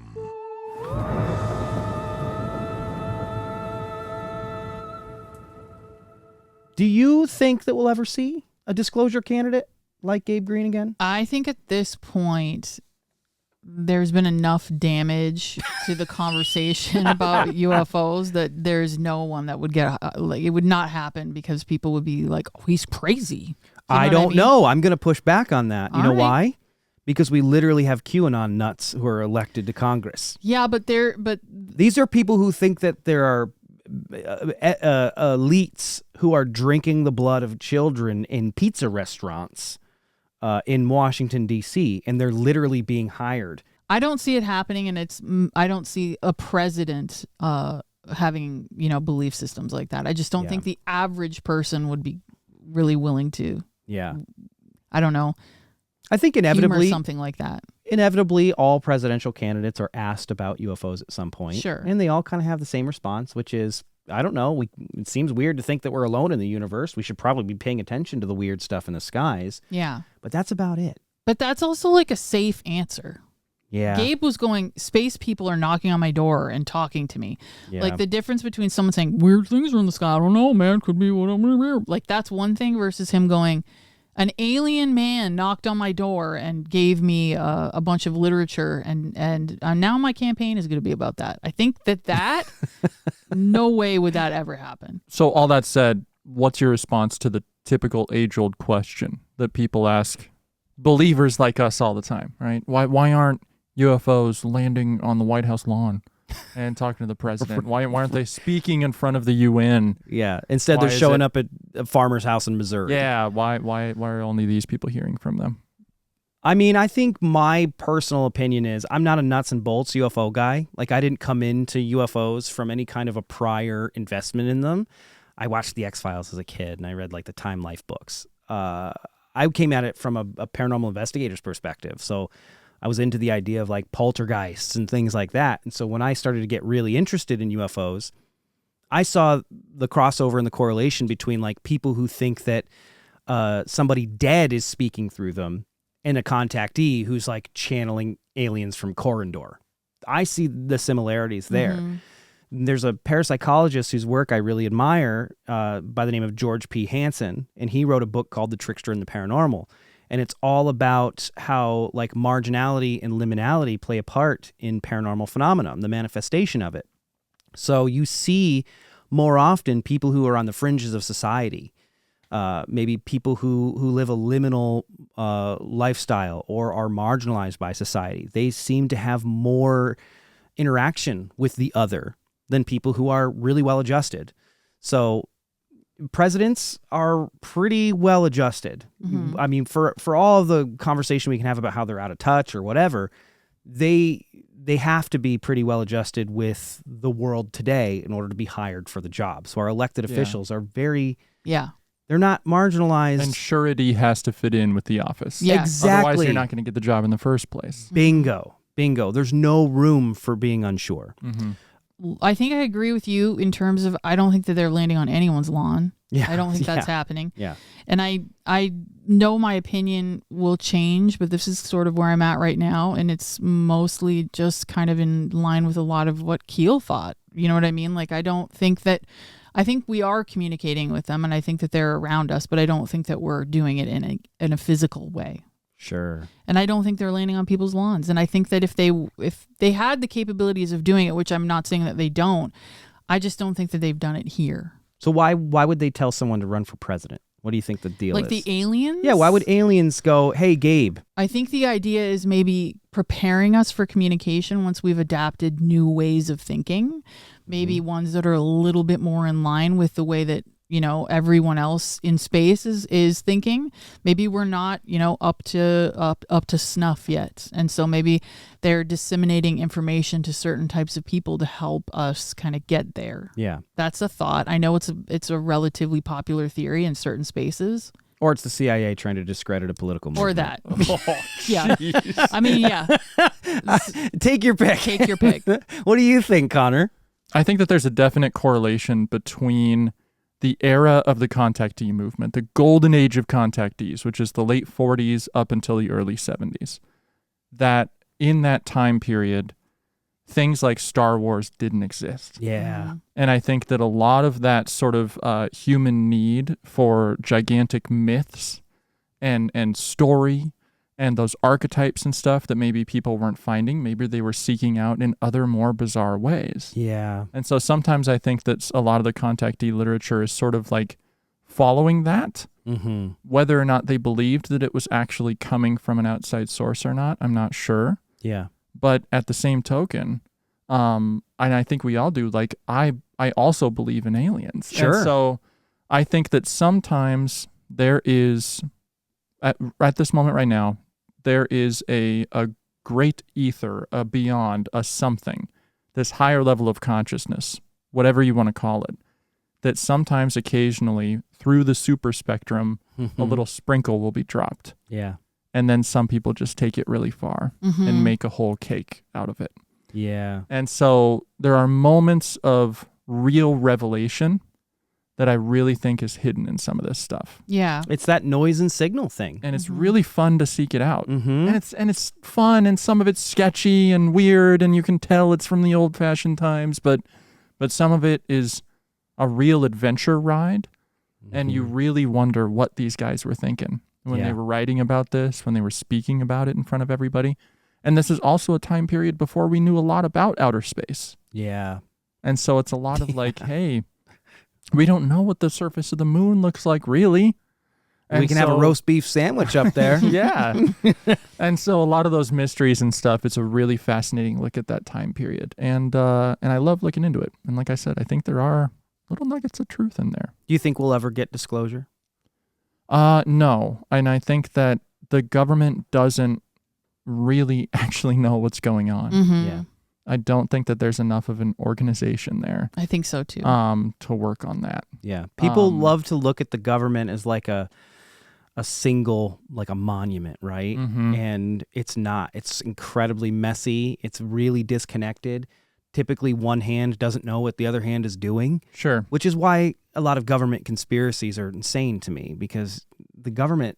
Do you think that we'll ever see a disclosure candidate like Gabe Green again? I think at this point, there's been enough damage to the conversation about UFOs that there's no one that would get, it would not happen because people would be like, oh, he's crazy. I don't know. I'm going to push back on that. You know why? Because we literally have QAnon nuts who are elected to Congress. Yeah, but these are people who think that there are elites who are drinking the blood of children in pizza restaurants in Washington, D.C., and they're literally being hired. I don't see it happening, and I don't see a president having, belief systems like that. I just don't think the average person would be really willing to. Yeah. I don't know. I think inevitably something like that. Inevitably, all presidential candidates are asked about UFOs at some point. Sure. And they all kind of have the same response, which is, I don't know. It seems weird to think that we're alone in the universe. We should probably be paying attention to the weird stuff in the skies. Yeah. But that's about it. But that's also like a safe answer. Yeah. Gabe was going, space people are knocking on my door and talking to me. Yeah. Like the difference between someone saying, weird things are in the sky, I don't know, man, could be whatever. Like that's one thing versus him going, an alien man knocked on my door and gave me a bunch of literature, and now my campaign is going to be about that. I think that no way would that ever happen. So all that said, what's your response to the typical age-old question that people ask believers like us all the time, right? Why aren't UFOs landing on the White House lawn and talking to the president? Why aren't they speaking in front of the UN? Yeah. Instead, they're showing up at a farmer's house in Missouri. Yeah. Why are only these people hearing from them? I mean, I think my personal opinion is I'm not a nuts and bolts UFO guy. Like, I didn't come into UFOs from any kind of a prior investment in them. I watched the X-Files as a kid, and I read like the Time Life books. I came at it from a paranormal investigator's perspective. So I was into the idea of like poltergeists and things like that. And so when I started to get really interested in UFOs, I saw the crossover and the correlation between like people who think that somebody dead is speaking through them and a contactee who's like channeling aliens from Korrendian. I see the similarities there. Mm-hmm. There's a parapsychologist whose work I really admire by the name of George P. Hansen, and he wrote a book called The Trickster and the Paranormal. And it's all about how like marginality and liminality play a part in paranormal phenomenon, the manifestation of it. So you see more often people who are on the fringes of society, maybe people who live a liminal lifestyle or are marginalized by society. They seem to have more interaction with the other than people who are really well adjusted. So presidents are pretty well adjusted. Mm-hmm. I mean, for all of the conversation we can have about how they're out of touch or whatever, they have to be pretty well adjusted with the world today in order to be hired for the job. So our elected officials are very, they're not marginalized. And surety has to fit in with the office. Yeah. Exactly. Otherwise, you're not going to get the job in the first place. Bingo. There's no room for being unsure. Mm-hmm. I think I agree with you in terms of I don't think that they're landing on anyone's lawn. Yeah, I don't think that's happening. Yeah. And I know my opinion will change, but this is sort of where I'm at right now. And it's mostly just kind of in line with a lot of what Keel thought. You know what I mean? Like, I think we are communicating with them and I think that they're around us, but I don't think that we're doing it in a physical way. Sure. And I don't think they're landing on people's lawns. And I think that if they had the capabilities of doing it, which I'm not saying that they don't, I just don't think that they've done it here. So why would they tell someone to run for president? What do you think the deal is? Like the aliens? Yeah, why would aliens go, hey, Gabe? I think the idea is maybe preparing us for communication once we've adapted new ways of thinking, maybe ones that are a little bit more in line with the way that, you know, everyone else in space is thinking. Maybe we're not, you know, up to snuff yet. And so maybe they're disseminating information to certain types of people to help us kind of get there. Yeah. That's a thought. I know it's a relatively popular theory in certain spaces. Or it's the CIA trying to discredit a political movement. Or that. Oh, Yeah. I mean, yeah. Take your pick. Take your pick. What do you think, Connor? I think that there's a definite correlation between the era of the contactee movement, the golden age of contactees, which is the late 40s up until the early 70s, that in that time period, things like Star Wars didn't exist. Yeah. And I think that a lot of that sort of human need for gigantic myths and story and those archetypes and stuff that maybe people weren't finding, maybe they were seeking out in other more bizarre ways. Yeah. And so sometimes I think that a lot of the contactee literature is sort of like following that. Mm-hmm. Whether or not they believed that it was actually coming from an outside source or not, I'm not sure. Yeah. But at the same token, and I think we all do, like I also believe in aliens. Sure. And so I think that sometimes there is, at this moment right now, there is a great ether, a beyond, a something, this higher level of consciousness, whatever you want to call it, that sometimes occasionally through the super spectrum, a little sprinkle will be dropped. Yeah. And then some people just take it really far and make a whole cake out of it. Yeah. And so there are moments of real revelation that I really think is hidden in some of this stuff. Yeah. It's that noise and signal thing. And it's really fun to seek it out. Mm-hmm. And it's fun, and some of it's sketchy and weird, and you can tell it's from the old-fashioned times, but some of it is a real adventure ride, and you really wonder what these guys were thinking when they were writing about this, when they were speaking about it in front of everybody. And this is also a time period before we knew a lot about outer space. Yeah. And so it's a lot of like, hey, we don't know what the surface of the moon looks like, really. And we can have a roast beef sandwich up there. Yeah. And so a lot of those mysteries and stuff, it's a really fascinating look at that time period. And I love looking into it. And like I said, I think there are little nuggets of truth in there. Do you think we'll ever get disclosure? No. And I think that the government doesn't really actually know what's going on. Mm-hmm. Yeah. I don't think that there's enough of an organization there I think so too. to work on that. Yeah. People love to look at the government as like a single, like a monument, right? Mm-hmm. And it's not. It's incredibly messy. It's really disconnected. Typically one hand doesn't know what the other hand is doing, Sure. which is why a lot of government conspiracies are insane to me, because the government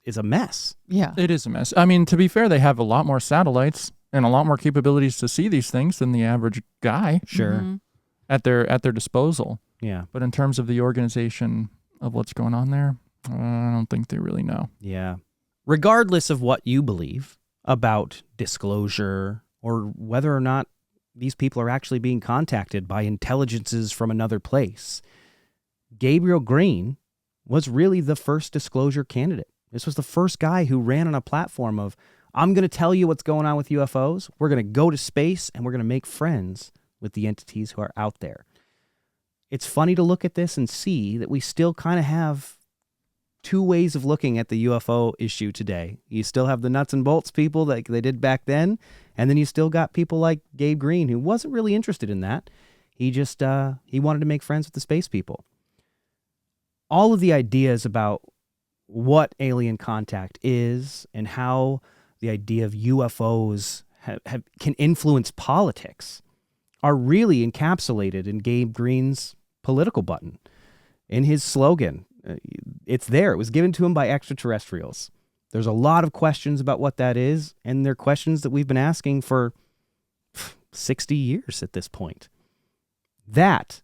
is a mess. Yeah. It is a mess. I mean, to be fair, they have a lot more satellites and a lot more capabilities to see these things than the average guy Sure. Mhm. at their disposal. Yeah. But in terms of the organization of what's going on there, I don't think they really know. Yeah. regardless of what you believe about disclosure or whether or not these people are actually being contacted by intelligences from another place, Gabriel Green was really the first disclosure candidate. This was the first guy who ran on a platform of, I'm going to tell you what's going on with UFOs. We're going to go to space and we're going to make friends with the entities who are out there. It's funny to look at this and see that we still kind of have two ways of looking at the UFO issue today. You still have the nuts and bolts people like they did back then, and then you still got people like Gabe Green, who wasn't really interested in that. He just, he wanted to make friends with the space people. All of the ideas about what alien contact is and how the idea of UFOs can influence politics are really encapsulated in Gabe Green's political button, in his slogan. It's there. It was given to him by extraterrestrials. There's a lot of questions about what that is, and they're questions that we've been asking for 60 years at this point. That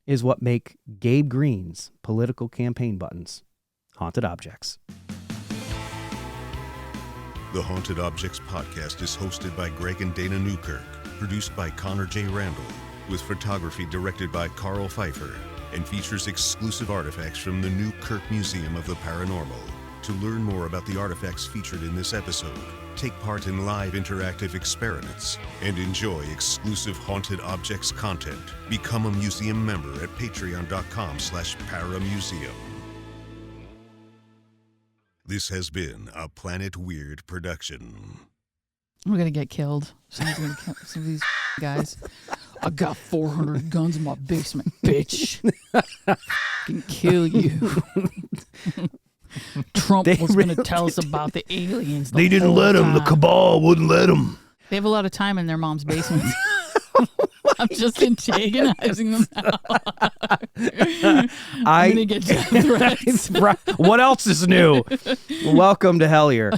is what make Gabe Green's political campaign buttons haunted objects. The Haunted Objects podcast is hosted by Greg and Dana Newkirk, produced by Connor J. Randall, with photography directed by Carl Pfeiffer, and features exclusive artifacts from the Newkirk Museum of the Paranormal. To learn more about the artifacts featured in this episode, take part in live interactive experiments, and enjoy exclusive Haunted Objects content, become a museum member at patreon.com/paramuseum. This has been a Planet Weird production. We're gonna get killed. Someone's gonna kill some of these guys. I got 400 guns in my basement, bitch. Can kill you. Trump was going to tell us about the aliens. They didn't let him. The cabal wouldn't let him. They have a lot of time in their mom's basement. I'm just antagonizing them now. I'm going to get death threats. What else is new? Welcome to Hellier.